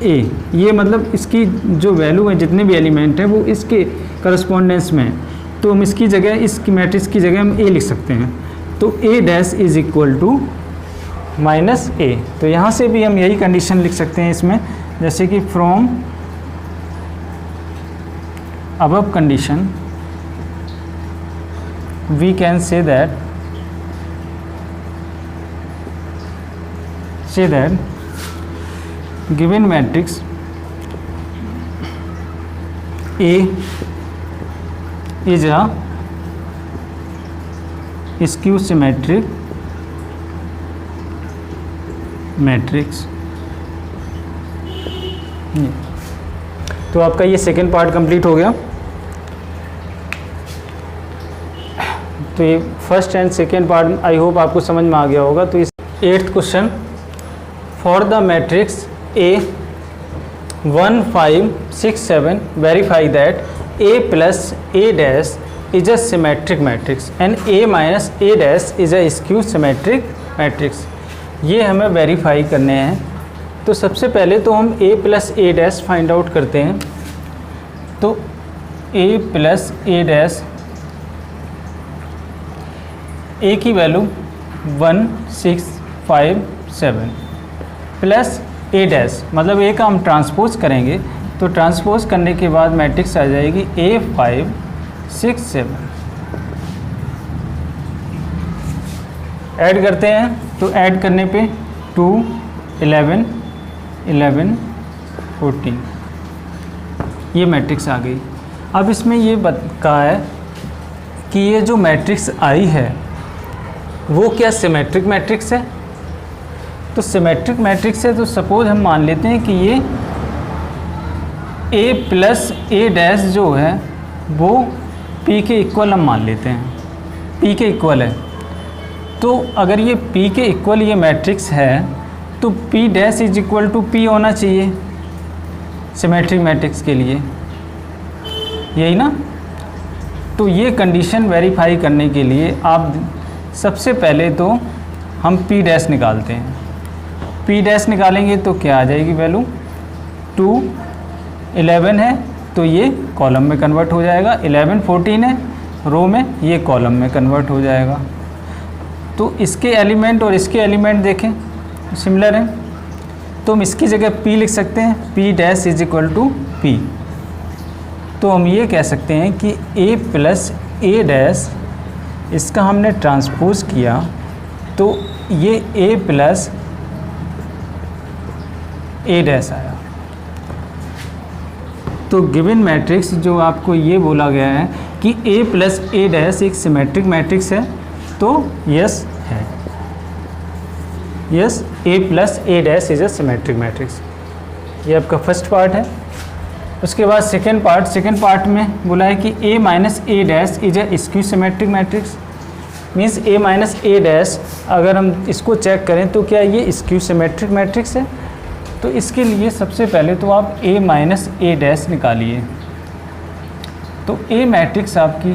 ए। ये मतलब इसकी जो वैल्यू है, जितने भी एलिमेंट हैं वो इसके करस्पॉन्डेंस में है, तो हम इसकी जगह, इस मैट्रिक्स की जगह हम ए लिख सकते हैं। तो A dash is equal to -a। तो यहाँ से भी हम यही कंडीशन लिख सकते हैं इसमें, जैसे कि from above condition we can say that given matrix A is a skew symmetric matrix। तो आपका ये सेकेंड पार्ट कंप्लीट हो गया। तो ये first and second part I hope आपको समझ में आ गया होगा। तो इस 8th question, for the matrix A 1 5 6 7 verify that A plus A dash is a symmetric matrix and A minus A dash is a skew symmetric matrix। ये हमें वेरीफाई करने हैं। तो सबसे पहले तो हम A plus A dash find out करते हैं। तो A plus A dash, A की वैल्यू 1 6 5 7 प्लस A डैश, मतलब A का हम ट्रांसपोज करेंगे तो ट्रांसपोज करने के बाद मैट्रिक्स आ जाएगी A 5 6 7। ऐड करते हैं तो ऐड करने पे 2 11 11 14 ये मैट्रिक्स आ गई। अब इसमें ये कहा है कि ये जो मैट्रिक्स आई है वो क्या सिमेट्रिक मैट्रिक्स है। तो सिमेट्रिक मैट्रिक्स है तो सपोज हम मान लेते हैं कि ये A प्लस A डैश जो है वो P के इक्वल हम मान लेते हैं, P के इक्वल है। तो अगर ये P के इक्वल ये मैट्रिक्स है तो P dash is equal to P होना चाहिए सिमेट्रिक मैट्रिक्स के लिए। यही ना। तो ये कंडीशन वेरीफाई करने के लिए आप सबसे पहले तो हम P डैश निकालते हैं। P डैश निकालेंगे तो क्या आ जाएगी वैल्यू, 2 11 है तो ये कॉलम में कन्वर्ट हो जाएगा, 11 14 है रो में, ये कॉलम में कन्वर्ट हो जाएगा। तो इसके एलिमेंट और इसके एलिमेंट देखें सिमिलर हैं, तो हम इसकी जगह P लिख सकते हैं, P dash is equal to P। तो हम ये कह सकते हैं कि A प्लस A डैश, इसका हमने ट्रांसपोज किया तो ये A प्लस A डैश आया। तो गिवन मैट्रिक्स जो आपको ये बोला गया है कि A प्लस A डैश एक सिमेट्रिक मैट्रिक्स है, तो यस है, yes A plus A dash is a symmetric matrix. ये आपका फर्स्ट पार्ट है। उसके बाद सेकेंड पार्ट में बोला है कि A minus A dash is a skew symmetric matrix. Means A minus A dash अगर हम इसको चेक करें तो क्या ये स्क्यू सिमेट्रिक मैट्रिक्स है। तो इसके लिए सबसे पहले तो आप A माइनस A डैश निकालिए। तो A मैट्रिक्स आपकी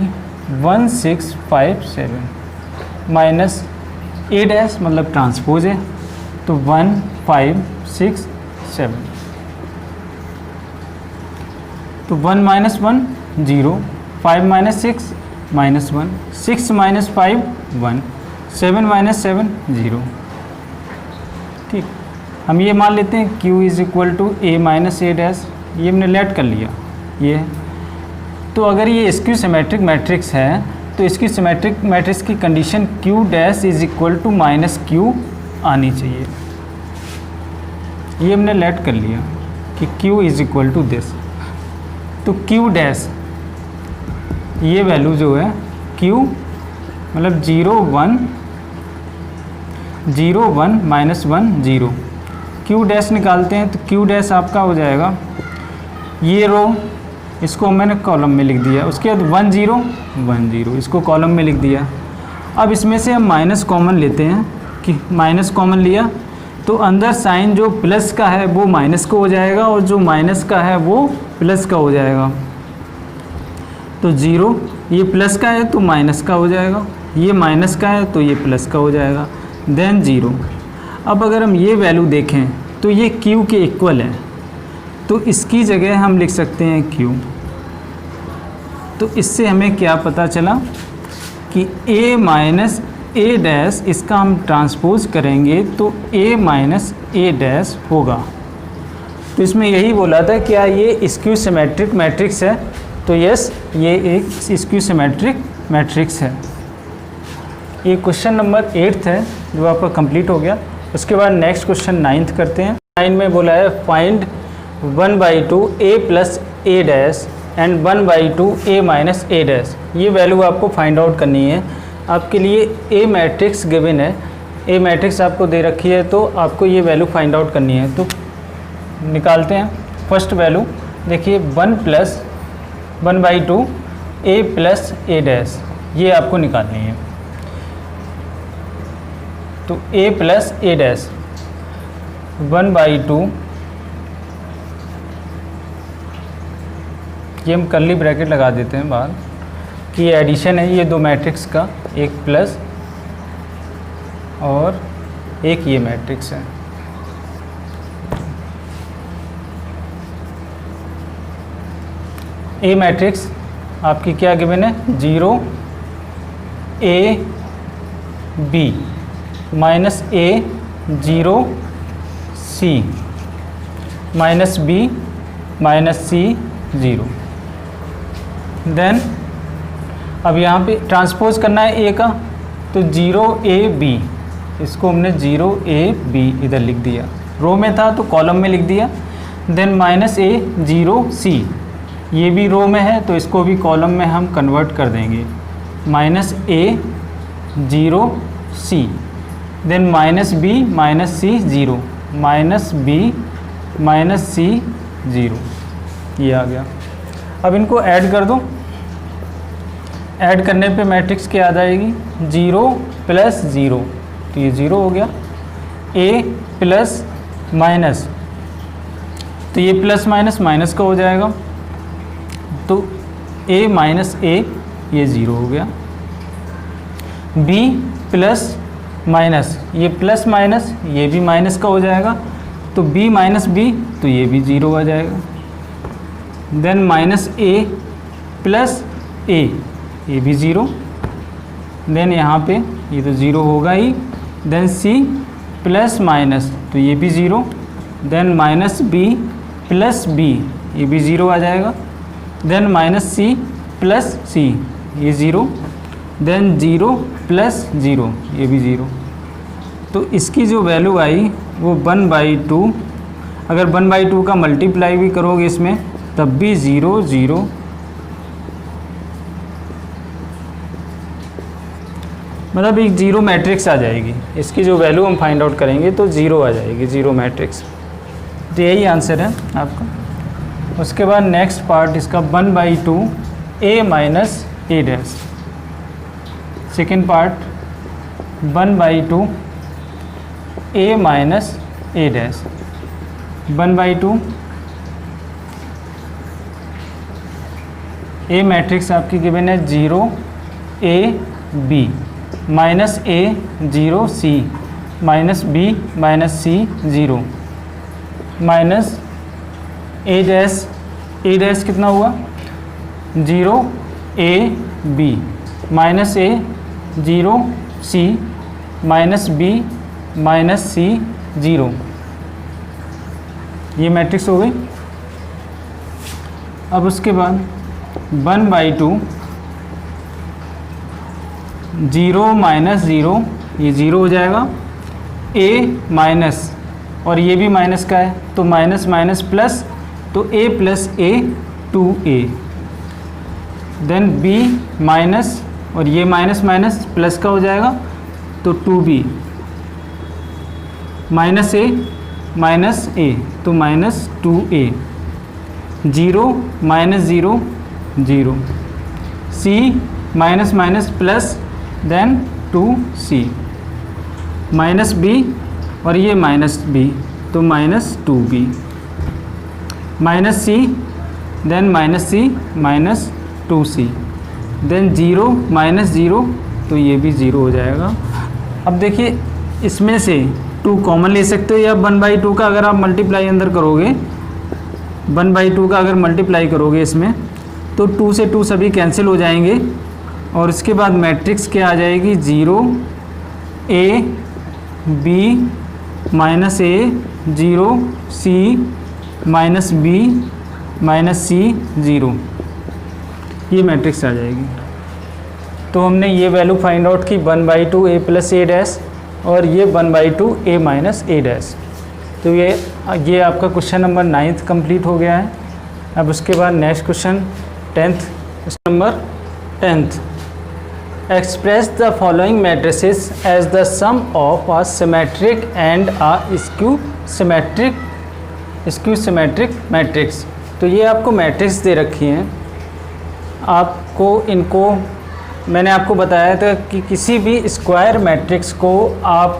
1 6 5 7 माइनस A डैश मतलब ट्रांसपोज है, तो 1 5 6 7, तो 1 minus 1 0, 5 minus 6 minus 1, 6 minus 5 1, 7 minus 7 0। ठीक, हम ये मान लेते हैं Q is equal to A minus A dash, ये हमने लेट कर लिया ये। तो अगर ये स्क्यू सिमेट्रिक मैट्रिक्स है तो इसकी सिमेट्रिक मैट्रिक्स की condition Q dash is equal to minus Q आनी चाहिए। ये हमने लेट कर लिया कि Q is equal to this. तो Q डैश ये वैल्यू जो है Q मतलब 0 1 0 1 माइनस 1 0, Q डैश निकालते हैं तो Q डैश आपका हो जाएगा, ये रो इसको मैंने कॉलम में लिख दिया, उसके बाद 1 0 1 0 इसको कॉलम में लिख दिया। अब इसमें से हम माइनस कॉमन लेते हैं कि माइनस कॉमन लिया तो अंदर साइन जो प्लस का है वो माइनस का हो जाएगा और जो माइनस का है वो प्लस का हो जाएगा। तो 0 ये प्लस का है तो माइनस का हो जाएगा, ये माइनस का है तो ये प्लस का हो जाएगा, देन 0। अब अगर हम ये वैल्यू देखें तो ये Q के इक्वल है, तो इसकी जगह हम लिख सकते हैं Q। तो इससे हमें क्या पता चला कि A माइनस A डैश, इसका हम ट्रांसपोज करेंगे तो A माइनस A डैश होगा। तो इसमें यही बोला था क्या ये स्क्यू सिमेट्रिक मैट्रिक्स है, तो यस ये एक स्क्यू सिमेट्रिक मैट्रिक्स है। ये क्वेश्चन नंबर 8 है जो आपका कंप्लीट हो गया। उसके बाद नेक्स्ट क्वेश्चन 9th करते हैं। 9 में बोला है find 1/2 A plus A dash and 1/2 A minus A dash. ये वैल्यू आपको फाइंड आउट करनी है। आपके लिए A मैट्रिक्स गिवन है, A मैट्रिक्स आपको दे रखी है तो आपको ये वैल्यू फाइंड आउट करनी है। तो निकालते हैं। फर्स्ट वैल्यू देखिए 1/2 A प्लस A डैश, ये आपको निकालनी है। तो A प्लस A डैश 1/2, ये हम कर्ली ब्रैकेट लगा देते हैं बाहर कि ये एडिशन है ये दो मैट्रिक्स का, एक प्लस और एक ये मैट्रिक्स है। ए मैट्रिक्स आपकी क्या गिवन है 0 A B minus A 0 C minus B minus C 0। Then अब यहाँ पे ट्रांसपोज करना है A का, तो 0 A B, इसको हमने 0 A B इधर लिख दिया, रो में था तो कॉलम में लिख दिया। देन माइनस A 0 C, ये भी रो में है तो इसको भी कॉलम में हम कन्वर्ट कर देंगे, minus A 0 C। Then minus B minus C 0, minus B minus C 0, ये आ गया। अब इनको ऐड कर दो। ऐड करने पे मैट्रिक्स क्या आ जाएगी 0 प्लस 0, तो ये 0 हो गया। A प्लस माइनस, तो ये प्लस माइनस माइनस का हो जाएगा। तो a माइनस a ये 0 हो गया, b प्लस माइनस, ये प्लस माइनस ये भी माइनस का हो जाएगा, तो b माइनस b तो ये भी 0 आ जाएगा। Then minus a plus a ये भी 0, देन यहाँ पे ये तो 0 होगा ही। देन c प्लस माइनस तो ये भी 0, then minus b plus b ये भी 0 आ जाएगा। Then minus c plus c ये 0, देन 0 प्लस 0 ये भी 0। तो इसकी जो वैल्यू आई वो 1/2, अगर 1/2 का मल्टीप्लाई भी करोगे इसमें तब भी 0 0, मतलब एक 0 मैट्रिक्स आ जाएगी। इसकी जो वैल्यू हम फाइंड आउट करेंगे तो 0 आ जाएगी, 0 मैट्रिक्स। तो यही आंसर है आपका। उसके बाद नेक्स्ट पार्ट इसका 1/2 a minus a dash. Second part 1/2 a minus a dash. 1/2 a matrix आपकी गिवन है 0 a b minus a 0 c minus b minus c 0 minus a dash कितना हुआ 0 a b minus a 0 c minus b minus c 0, ये मैट्रिक्स हो गई। अब उसके बाद 1/2 0 माइनस 0 ये 0 हो जाएगा, a माइनस और ये भी माइनस का है तो माइनस माइनस प्लस, तो a plus a 2a। Then b minus और ये माइनस माइनस प्लस का हो जाएगा तो 2b माइनस a तो minus 2a। 0 minus 0 0, c minus minus plus then 2c minus b और ये माइनस b तो minus 2b minus c then minus c minus 2c then 0 minus 0 तो ये भी 0 हो जाएगा। अब देखिए इसमें से 2 कॉमन ले सकते हो या 1/2 का अगर आप मल्टीप्लाई अंदर करोगे, 1/2 का अगर मल्टीप्लाई करोगे इसमें तो 2 से 2 सभी कैंसिल हो जाएंगे और उसके बाद मैट्रिक्स क्या आ जाएगी 0 a b minus a 0 c minus b minus c 0, ये मैट्रिक्स आ जाएगी। तो हमने ये वैल्यू फाइंड आउट की 1/2 a प्लस a डैश और ये 1/2 a माइनस a डैश। तो ये आपका क्वेश्चन नंबर 9th कंप्लीट हो गया है। अब उसके बाद next question 10th, question number 10th। Express the following matrices as the sum of a symmetric and a skew symmetric matrix। तो ये आपको मैट्रिक्स दे रखी हैं, आपको इनको मैंने आपको बताया था कि किसी भी स्क्वायर मैट्रिक्स को आप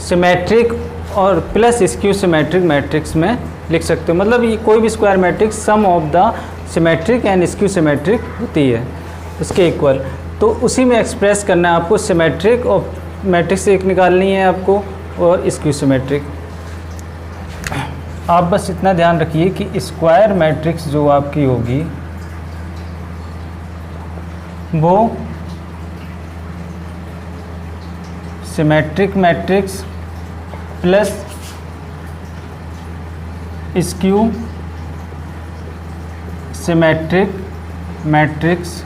सिमेट्रिक और प्लस स्क्यू सिमेट्रिक मैट्रिक्स में लिख सकते हो। मतलब ये कोई भी square matrix sum of the symmetric and skew symmetric होती है उसके इक्वल, तो उसी में एक्सप्रेस करना है आपको। सिमेट्रिक और मैट्रिक्स एक निकालनी है आपको और स्क्यू सिमेट्रिक। आप बस इतना ध्यान रखिए कि स्क्वायर मैट्रिक्स जो आपकी होगी वो symmetric matrix plus skew symmetric matrix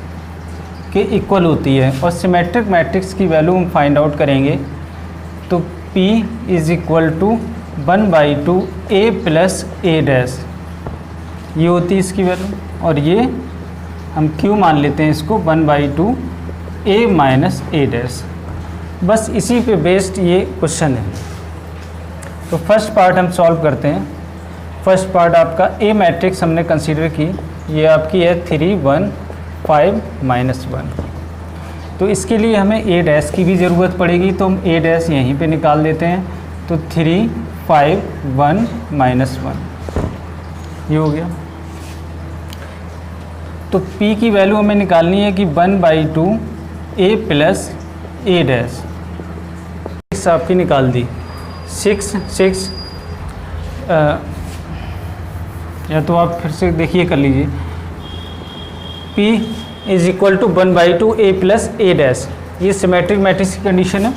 के इक्वल होती है। और सिमेट्रिक मैट्रिक्स की वैल्यू हम फाइंड आउट करेंगे तो P is equal to 1/2 a plus a dash, ये होती है इसकी वैल्यू। और ये हम Q मान लेते हैं इसको 1/2 a माइनस a डैश। बस इसी पे बेस्ड ये क्वेश्चन है। तो फर्स्ट पार्ट हम सॉल्व करते हैं। फर्स्ट पार्ट आपका A मैट्रिक्स हमने कंसीडर की, ये आपकी है 3 1 5 -1। तो इसके लिए हमें A डैश की भी ज़रूरत पड़ेगी, तो हम A डैश यहीं पे निकाल देते हैं। तो 3 5 1 -1 ये हो गया। तो P की वैल्यू हमें निकालनी है कि 1/2 A प्लस A डैश। 6 आपकी निकाल दी, 6 या तो आप फिर से देखिए कर लीजिए, P is equal to 1/2 A plus A dash. ये सिमेट्रिक मैट्रिक्स की कंडीशन है।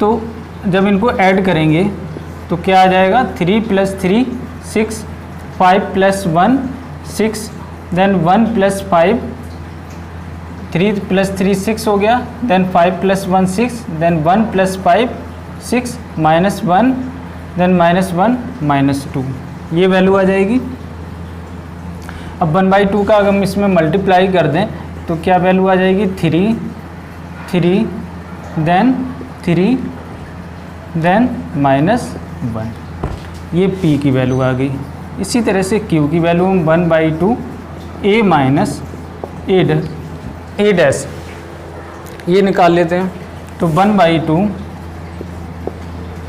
तो जब इनको ऐड करेंगे तो क्या आ जाएगा, 3 + 3 6, 5 + 1 6, देन 1 + 5, 3 + 3 6 हो गया, देन 5 + 1 6, देन 1 + 5 6, -1, देन -1 -2, ये वैल्यू आ जाएगी। अब 1/2 का अगर हम इसमें मल्टीप्लाई कर दें तो क्या वैल्यू आ जाएगी, 3 3, देन 3, देन -1, ये P की वैल्यू आ गई। इसी तरह से Q की वैल्यू हम 1/2 A माइनस A डैश ये निकाल लेते हैं। तो 1/2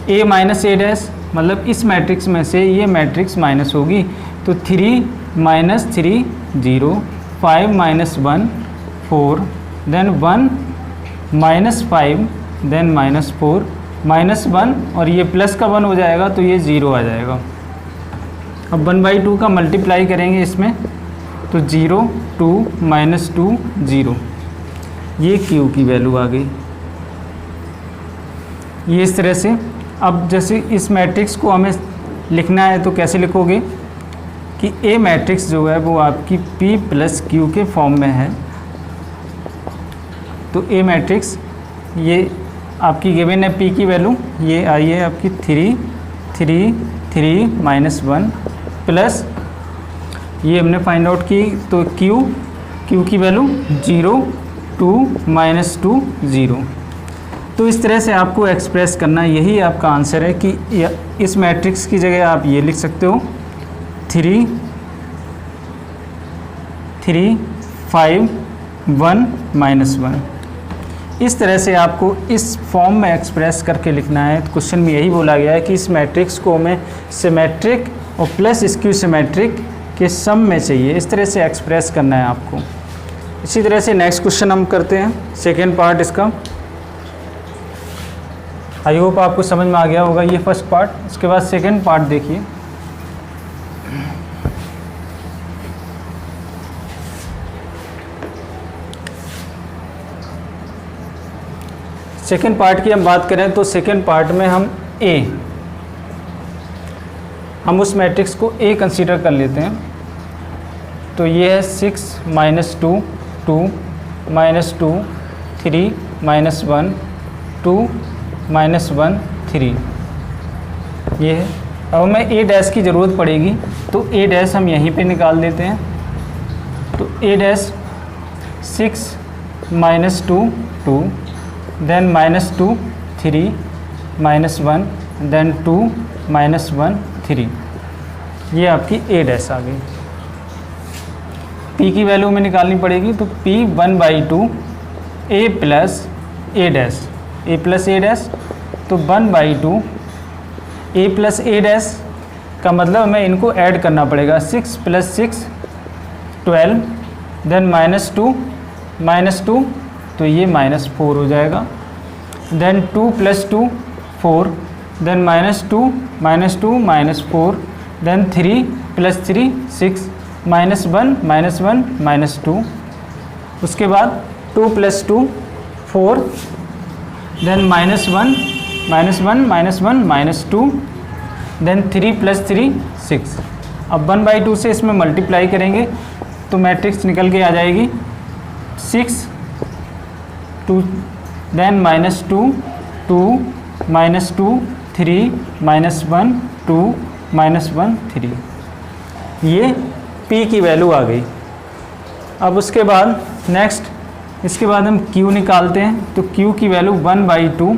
A माइनस A डैश, मतलब इस मैट्रिक्स में से ये मैट्रिक्स माइनस होगी, तो 3 - 3 0, 5 - 1 4, देन 1 -5, देन -4 -1, और ये प्लस का 1 हो जाएगा तो ये 0 आ जाएगा। अब 1/2 का मल्टीप्लाई करेंगे इसमें तो 0 2 -2 0, ये Q की वैल्यू आ गई। ये इस तरह से। अब जैसे इस मैट्रिक्स को हमें लिखना है तो कैसे लिखोगे कि A मैट्रिक्स जो है वो आपकी P + Q के फॉर्म में है। तो A मैट्रिक्स ये आपकी गिवन है, P की वैल्यू ये आई है आपकी 3 3 3 -1 प्लस ये हमने फाइंड आउट की, तो Q की वैल्यू 0 2 -2 0। तो इस तरह से आपको एक्सप्रेस करना, यही आपका आंसर है कि इस मैट्रिक्स की जगह आप ये लिख सकते हो 3 3 5 1 -1। इस तरह से आपको इस फॉर्म में एक्सप्रेस करके लिखना है। क्वेश्चन में यही बोला गया है कि इस मैट्रिक्स को हमें सिमेट्रिक और प्लस स्क्यू सिमेट्रिक के सम में चाहिए, इस तरह से एक्सप्रेस करना है आपको। इसी तरह से नेक्स्ट क्वेश्चन हम करते हैं, सेकेंड पार्ट इसका। आई होप आपको समझ में आ गया होगा ये फर्स्ट पार्ट। उसके बाद सेकेंड पार्ट देखिए। सेकेंड पार्ट की हम बात करें तो सेकेंड पार्ट में हम उस मैट्रिक्स को A कंसीडर कर लेते हैं। तो ये है 6 - 2 2 -2 3 -1 2 -1 3, ये है। अब हमें A डैश की ज़रूरत पड़ेगी, तो A डैश हम यहीं पे निकाल देते हैं। तो A डैश 6 - 2 2, देन -2 3 -1, देन 2 -1 3, ये आपकी A डैश आ गई। P की वैल्यू में निकालनी पड़ेगी, तो P 1/2 A plus A dash, A plus A dash, तो 1/2 A प्लस A डैश का मतलब हमें इनको ऐड करना पड़ेगा। 6 + 6 12, देन -2 तो ये -4 हो जाएगा, देन 2 + 2 4, देन -2 -4, देन 3 + 3 6, -1 -2, उसके बाद 2 + 2 4, देन -1 -2, देन 3 + 3 6। अब 1/2 से इसमें मल्टीप्लाई करेंगे तो मैट्रिक्स निकल के आ जाएगी 6 2, देन -2 2 -2 3 -1 2 -1 3, ये P की वैल्यू आ गई। अब उसके बाद नेक्स्ट, इसके बाद हम Q निकालते हैं। तो Q की value 1/2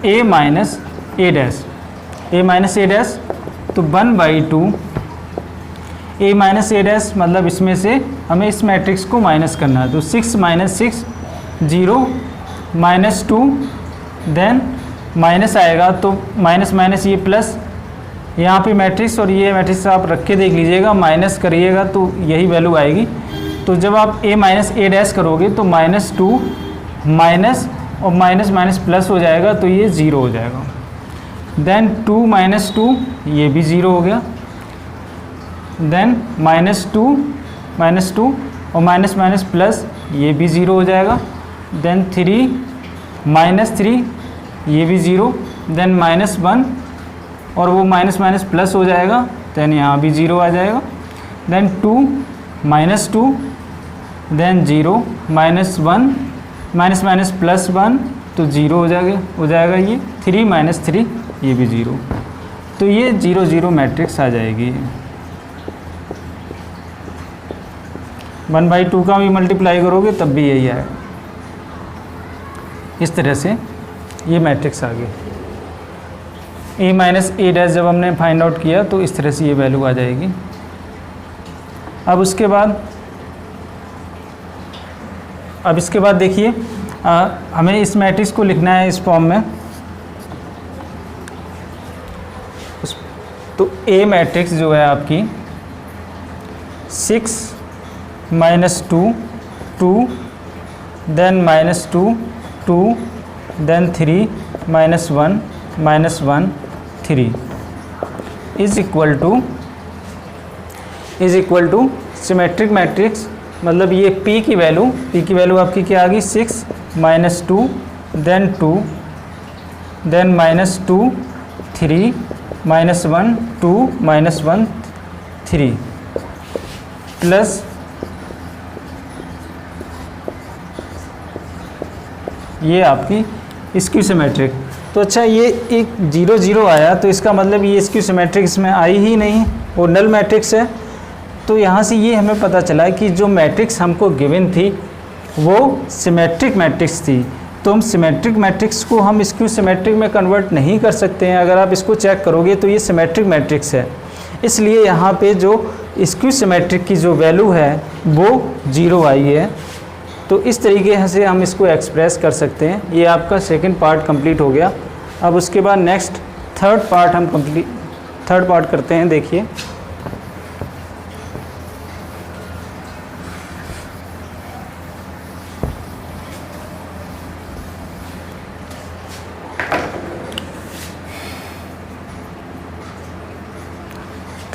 A minus A dash, A minus A dash, तो 1/2 A माइनस A डैश, मतलब इसमें से हमें इस मैट्रिक्स को माइनस करना है। तो 6 - 6 0 -2, देन माइनस आएगा तो माइनस ये प्लस, यहाँ पे मैट्रिक्स और ये मैट्रिक्स आप रख के देख लीजिएगा, माइनस करिएगा तो यही वैल्यू आएगी। तो जब आप a माइनस ए डैश करोगे तो -2 माइनस और माइनस माइनस प्लस हो जाएगा, तो ये 0 हो जाएगा। देन 2 - 2 ये भी 0 हो गया। देन -2 और माइनस माइनस प्लस ये भी 0 हो जाएगा। देन 3 -3 ये भी 0। देन -1 और वो माइनस माइनस प्लस हो जाएगा, देन यहाँ भी 0 आ जाएगा। Then 2 -2 then 0 -1 minus minus plus 1 तो 0 हो जाएगा ये। 3 - 3 ये भी 0। तो ये 0 0 मैट्रिक्स आ जाएगी। 1/2 का भी मल्टीप्लाई करोगे तब भी यही आएगा। इस तरह से ये मैट्रिक्स आ गई। a माइनस ए डैश जब हमने फाइंड आउट किया तो इस तरह से ये वैल्यू आ जाएगी। अब इसके बाद देखिए हमें इस मैट्रिक्स को लिखना है इस फॉर्म में। तो a मैट्रिक्स जो है आपकी 6 - 2 2 then -2 2 then 3 -1 -1 3 is equal to symmetric matrix. मतलब ये p की वैल्यू आपकी क्या आ गई, 6 - 2 देन 2 देन -2 3 -1 2 -1 3 प्लस ये आपकी स्क्यू सिमेट्रिक। तो अच्छा ये एक 0 0 आया तो इसका मतलब ये स्क्यू सिमेट्रिक इसमें आई ही नहीं और नल मैट्रिक्स है। तो यहाँ से ये हमें पता चला कि जो मैट्रिक्स हमको गिवन थी वो सिमेट्रिक मैट्रिक्स थी। तो हम सिमेट्रिक मैट्रिक्स को हम स्क्यू सिमेट्रिक में कन्वर्ट नहीं कर सकते हैं। अगर आप इसको चेक करोगे तो ये सिमेट्रिक मैट्रिक्स है, इसलिए यहाँ पे जो स्क्यू सिमेट्रिक की जो वैल्यू है वो 0 आई है। तो इस तरीके से हम इसको एक्सप्रेस कर सकते हैं। ये आपका सेकंड पार्ट कंप्लीट हो गया। अब उसके बाद नेक्स्ट थर्ड पार्ट करते हैं। देखिए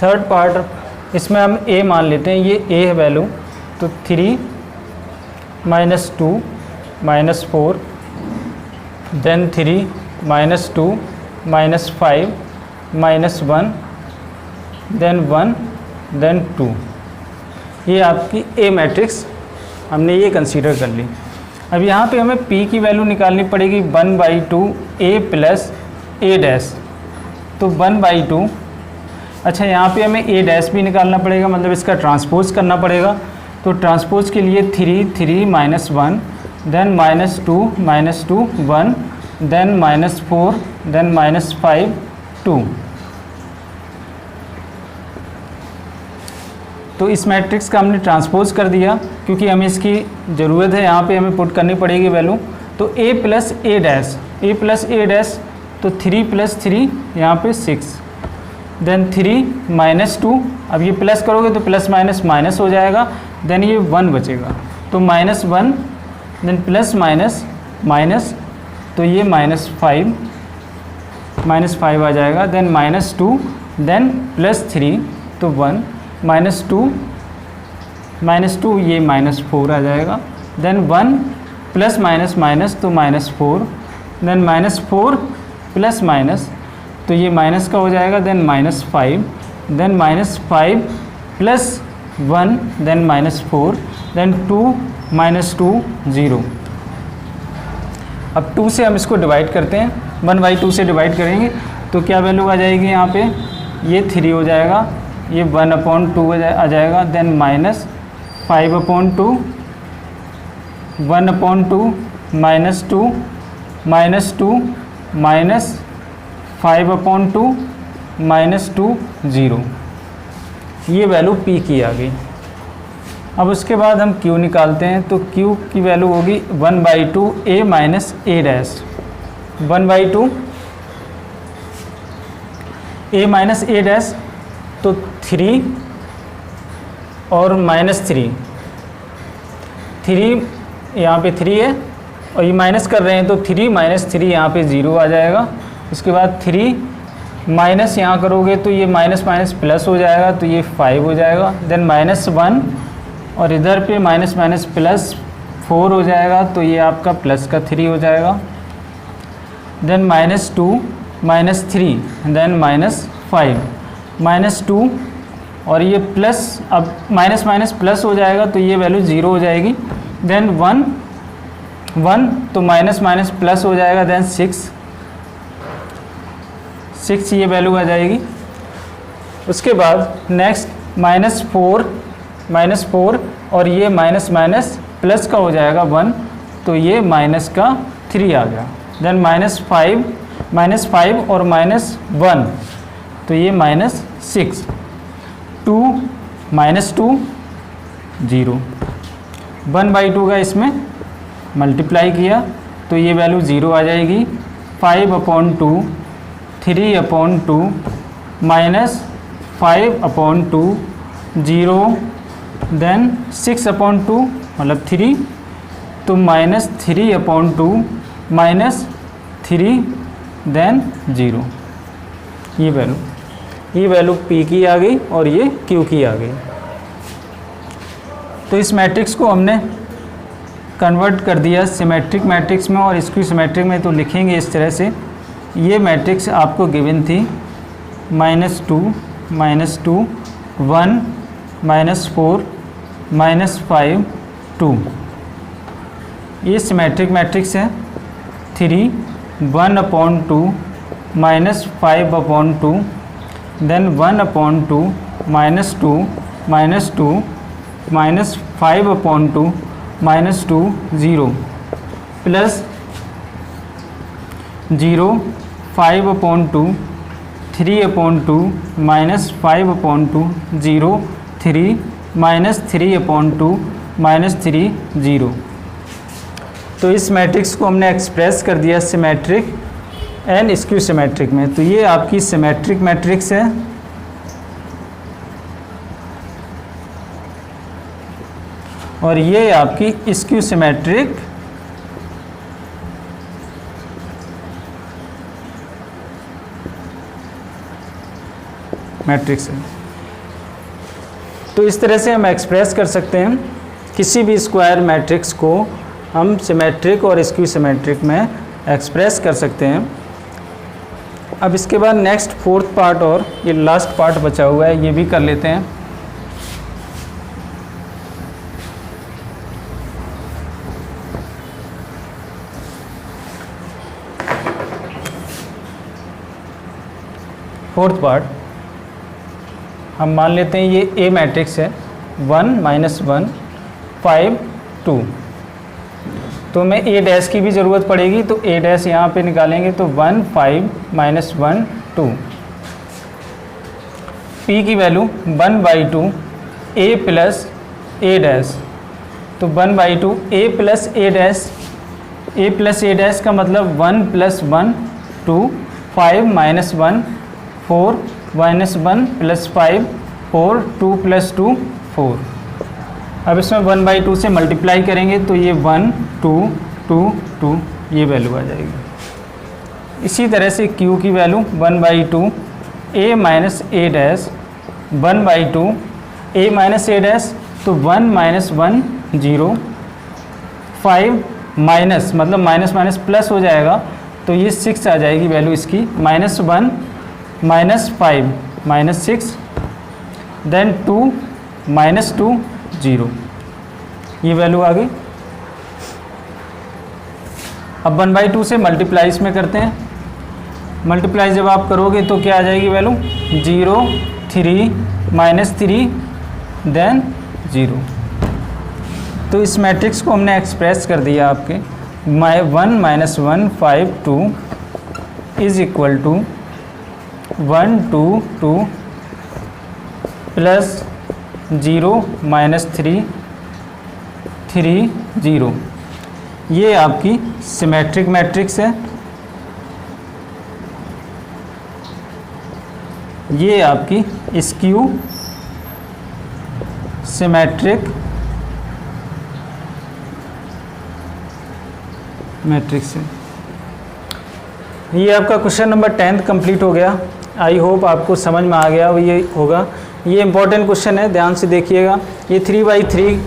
थर्ड पार्ट, इसमें हम a मान लेते हैं, ये a है वैल्यू। तो 3 - 2 -4 देन 3 -2 -5 -1 देन 1 देन 2। ये आपकी a मैट्रिक्स हमने ये कंसीडर कर ली। अब यहाँ पे हमें p की वैल्यू निकालनी पड़ेगी 1/2 a प्लस a डैश। तो 1/2, अच्छा यहाँ पे हमें a डैश भी निकालना पड़ेगा, मतलब इसका ट्रांसपोज करना पड़ेगा। तो ट्रांसपोज के लिए 3 3 -1 देन -2 -2 1 देन -4 देन -5 2। तो इस मैट्रिक्स का हमने ट्रांसपोज कर दिया क्योंकि हमें इसकी ज़रूरत है, यहाँ पे हमें पुट करनी पड़ेगी वैल्यू। तो a प्लस a डैश, तो 3 + 3 यहाँ पे 6 देन 3 -2, अब ये प्लस करोगे तो प्लस माइनस माइनस हो जाएगा, देन ये 1 बचेगा। तो -1 देन प्लस माइनस माइनस, तो ये -5 आ जाएगा। देन -2 देन +3 तो 1 -2 ये -4 आ जाएगा। देन 1 प्लस माइनस माइनस तो -4 देन -4 प्लस माइनस तो ये माइनस का हो जाएगा। Then -5 then -5 + 1 then -4 then 2 -2 0। अब 2 से हम इसको डिवाइड करते हैं, 1/2 से डिवाइड करेंगे तो क्या वैल्यू आ जाएगी यहाँ पे, ये 3 हो जाएगा, ये 1/2 आ जाएगा। देन -5/2 1/2 -2 -2 -5/2 -2 0। ये वैल्यू p की आ गई। अब उसके बाद हम q निकालते हैं। तो q की वैल्यू होगी 1/2 a minus a dash. 1/2 a minus A dash, तो 3 और -3, 3 यहाँ पे 3 है और ये माइनस कर रहे हैं तो 3 - 3 यहाँ पे 0 आ जाएगा। उसके बाद 3 माइनस यहाँ करोगे तो ये माइनस माइनस प्लस हो जाएगा, तो ये 5 हो जाएगा। देन -1 और इधर पे माइनस माइनस प्लस 4 हो जाएगा, तो ये आपका प्लस का 3 हो जाएगा। देन -2 -3 देन -5 -2 और ये प्लस, अब माइनस माइनस प्लस हो जाएगा तो ये वैल्यू 0 हो जाएगी। देन 1 तो माइनस माइनस प्लस हो जाएगा। देन 6 ये वैल्यू आ जाएगी। उसके बाद नेक्स्ट -4 और ये माइनस माइनस प्लस का हो जाएगा 1, तो ये माइनस का 3 आ गया। देन -5 और -1 तो ये -6, 2 -2 0, 1/2 का इसमें मल्टीप्लाई किया तो ये वैल्यू 0 आ जाएगी। 5/2 3/2 -5/2 0, देन 6/2 मतलब 3, तो -3/2 -3 देन 0। ये वैल्यू P की आ गई और ये Q की आ गई। तो इस मैट्रिक्स को हमने कन्वर्ट कर दिया सिमेट्रिक मैट्रिक्स में, और इसकी सिमेट्रिक में तो लिखेंगे इस तरह से। ये मैट्रिक्स आपको गिवन थी -2 -2 1 -4 -5 2। ये सिमेट्रिक मैट्रिक्स है। 3 1/2 -5/2 देन 1/2 -2 -2 -5/2 -2 0 प्लस 0 5/2 3/2 -5/2 0 3 -3/2 -3 0। तो इस मैट्रिक्स को हमने एक्सप्रेस कर दिया सिमेट्रिक एंड स्क्यू सिमेट्रिक में। तो ये आपकी सिमेट्रिक मैट्रिक्स है। और ये आपकी स्क्यू सिमेट्रिक मैट्रिक्स है। तो इस तरह से हम एक्सप्रेस कर सकते हैं किसी भी स्क्वायर मैट्रिक्स को, हम सिमेट्रिक और स्क्यू सिमेट्रिक में एक्सप्रेस कर सकते हैं। अब इसके बाद नेक्स्ट 4th पार्ट और ये लास्ट पार्ट बचा हुआ है, ये भी कर लेते हैं। फोर्थ पार्ट हम मान लेते हैं ये ए मैट्रिक्स है 1 -1 5 2। तो हमें ए डैश की भी ज़रूरत पड़ेगी, तो ए डैश यहाँ पे निकालेंगे तो 1 5 -1 2। पी की value 1/2 A plus A dash, तो 1/2 ए plus A dash, A plus A dash का मतलब 1 + 1 2 5 -1 4 -1 + 5 4 2 + 2 4। अब इसमें 1/2 से मल्टीप्लाई करेंगे तो ये 1 2 2 2 ये वैल्यू आ जाएगी। इसी तरह से Q की value 1/2 a minus A dash 1/2 a minus A dash, तो 1 -1 0 5 माइनस मतलब माइनस माइनस प्लस हो जाएगा, तो ये 6 आ जाएगी वैल्यू इसकी। -1 -5 -6 देन 2 -2 0 ये वैल्यू आ गई। अब 1/2 से मल्टीप्लाई इसमें करते हैं। मल्टीप्लाई जब आप करोगे तो क्या आ जाएगी वैल्यू 0 3 -3 देन 0। तो इस मैट्रिक्स को हमने एक्सप्रेस कर दिया आपके 1 -1 5 2 इज इक्वल टू 1 2 2 प्लस 0 -3 3 0। ये आपकी सिमेट्रिक मैट्रिक्स है। ये आपकी स्क्यू सिमेट्रिक मैट्रिक्स है। ये आपका क्वेश्चन नंबर 10 कंप्लीट हो गया। आई होप आपको समझ में आ गया ये होगा। ये इंपॉर्टेंट क्वेश्चन है, ध्यान से देखिएगा। ये 3x3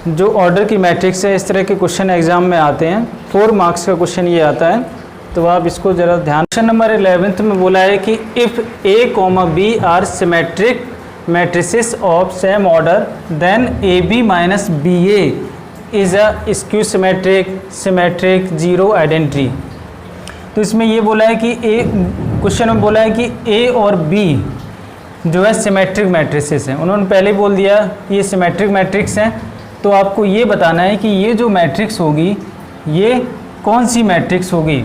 जो ऑर्डर की मैट्रिक्स है, इस तरह के क्वेश्चन एग्जाम में आते हैं। 4 मार्क्स का क्वेश्चन ये आता है, तो आप इसको ज़रा ध्यान। क्वेश्चन नंबर 11 में बोला है कि if A comma B are symmetric matrices of same order then A B minus B A is a skew symmetric zero identity. तो इसमें ये बोला है कि क्वेश्चन में बोला है कि ए और बी जो है सिमेट्रिक मैट्रिसेस हैं। उन्होंने पहले बोल दिया ये सिमेट्रिक मैट्रिक्स हैं, तो आपको ये बताना है कि ये जो मैट्रिक्स होगी ये कौन सी मैट्रिक्स होगी।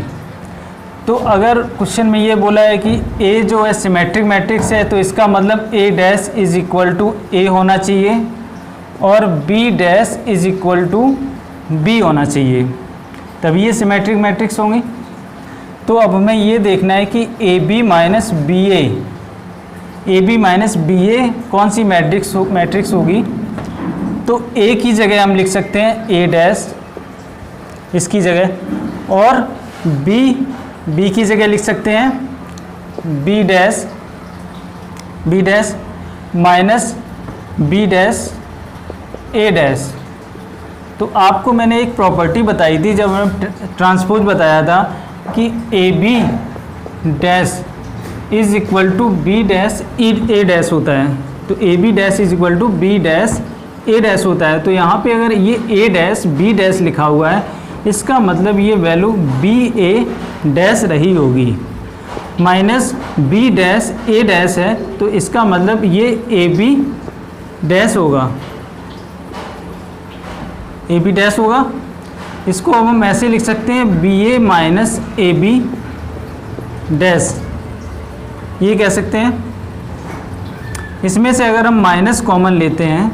तो अगर क्वेश्चन में ये बोला है कि ए जो है सिमेट्रिक मैट्रिक्स है, तो इसका मतलब A dash is equal to A होना चाहिए और B dash is equal to B होना चाहिए, तभी ये सिमेट्रिक मैट्रिक्स होंगी। तो अब हमें ये देखना है कि ए बी माइनस बी ए कौन सी मैट्रिक्स होगी। तो ए की जगह हम लिख सकते हैं ए डैश इसकी जगह, और बी की जगह लिख सकते हैं B dash minus B dash A dash. तो आपको मैंने एक प्रॉपर्टी बताई थी जब मैंने ट्रांसपोज बताया था कि A B dash is equal to B dash A dash होता है। तो A B dash is equal to B dash A dash होता है। तो यहाँ पे अगर ये ए डैश बी डैश लिखा हुआ है, इसका मतलब ये वैल्यू बी ए डैश रही होगी, minus B dash A dash है, तो इसका मतलब ये ए बी डैश होगा, ए बी डैश होगा। इसको अब हम ऐसे लिख सकते हैं B A minus A B dash, ये कह सकते हैं। इसमें से अगर हम माइनस कॉमन लेते हैं,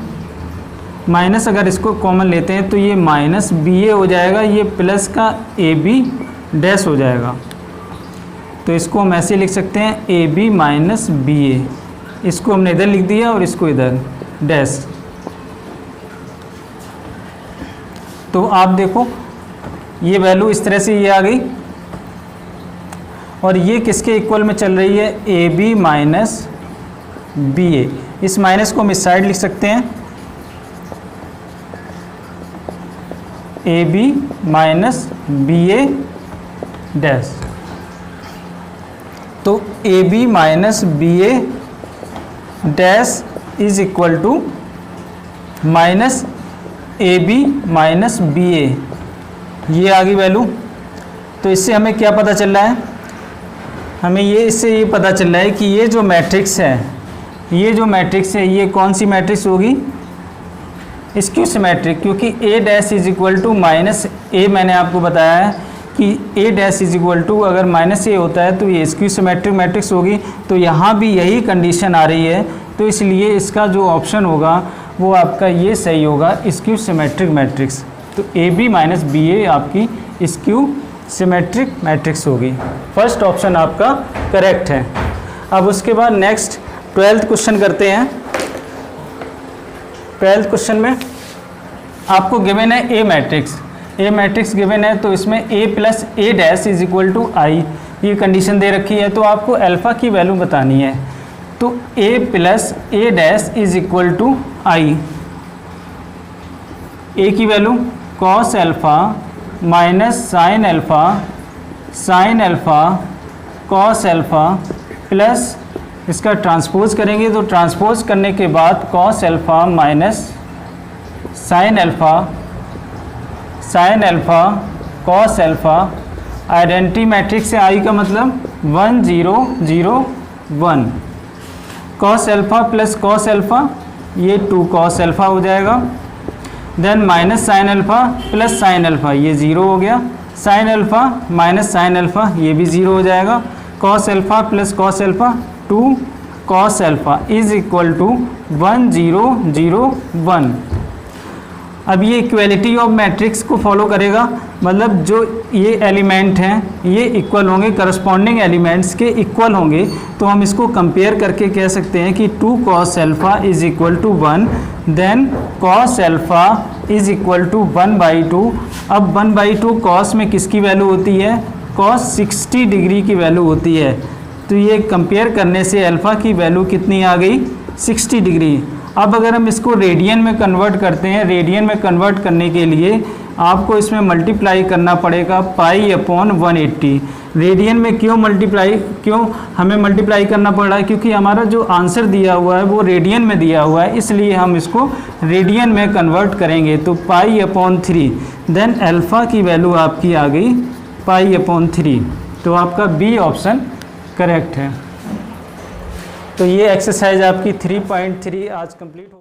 माइनस अगर इसको कॉमन लेते हैं तो ये माइनस बी ए हो जाएगा, ये प्लस का ए बी डैश हो जाएगा। तो इसको हम ऐसे लिख सकते हैं ए बी माइनस बी ए, इसको हमने इधर लिख दिया और इसको इधर डैश। तो आप देखो ये वैल्यू इस तरह से ये आ गई, और ये किसके इक्वल में चल रही है, A B minus B A. इस माइनस को हम इस साइड लिख सकते हैं A B minus B A dash. तो A B minus B A dash is equal to minus A B minus B A, ये आ गई वैल्यू। तो इससे हमें क्या पता चल रहा है, हमें इससे ये पता चल रहा है कि ये जो मैट्रिक्स है, ये कौन सी मैट्रिक्स होगी, स्क्यू सिमेट्रिक। क्योंकि A dash is equal to minus A, मैंने आपको बताया है कि A dash is equal to अगर माइनस ए होता है तो ये स्क्यू सिमेट्रिक मैट्रिक्स होगी। तो यहाँ भी यही कंडीशन आ रही है, तो इसलिए इसका जो ऑप्शन होगा वो आपका ये सही होगा, स्क्यू सिमेट्रिक मैट्रिक्स। तो ए बी माइनस बी ए आपकी स्क्यू सिमेट्रिक मैट्रिक्स होगी। फर्स्ट ऑप्शन आपका करेक्ट है। अब उसके बाद नेक्स्ट 12th क्वेश्चन करते हैं। 12th क्वेश्चन में आपको गिवन है ए मैट्रिक्स गिवन है, तो इसमें A plus A dash is equal to I, ये कंडीशन दे रखी है। तो आपको अल्फ़ा की वैल्यू बतानी है। तो A plus A dash is equal to I, A की value cos alpha minus sine alpha cos alpha plus इसका ट्रांसपोज करेंगे, तो ट्रांसपोज करने के बाद cos alpha minus sine alpha cos alpha. Identity matrix से आई का मतलब 1 0 0 1, cos alpha plus cos alpha ये 2 कॉस अल्फ़ा हो जाएगा। Then minus sine alpha plus sine alpha ये 0 हो गया, sign alpha minus sine alpha ये भी 0 हो जाएगा। Cos alpha plus cos alpha 2 cos alpha is equal to 1 0 0 1। अब ये इक्वलिटी ऑफ मैट्रिक्स को फॉलो करेगा, मतलब जो ये एलिमेंट हैं ये इक्वल होंगे, करस्पॉन्डिंग एलिमेंट्स के इक्वल होंगे, तो हम इसको कंपेयर करके कह सकते हैं कि 2 cos alpha is equal to 1, then cos alpha is equal to 1/2। अब 1/2 cos में किसकी वैल्यू होती है? cos 60 डिग्री की वैल्यू होती है। तो ये कंपेयर करने से अल्फ़ा की वैल्यू कितनी आ गई? 60 डिग्री। अब अगर हम इसको रेडियन में कन्वर्ट करते हैं, रेडियन में कन्वर्ट करने के लिए आपको इसमें मल्टीप्लाई करना पड़ेगा π/180। रेडियन में क्यों हमें मल्टीप्लाई करना पड़ रहा है? क्योंकि हमारा जो आंसर दिया हुआ है वो रेडियन में दिया हुआ है, इसलिए हम इसको रेडियन में कन्वर्ट करेंगे। तो π/3, देन अल्फ़ा की वैल्यू आपकी आ गई π/3। तो आपका बी ऑप्शन करेक्ट है। तो ये एक्सरसाइज आपकी 3.3 आज कंप्लीट हो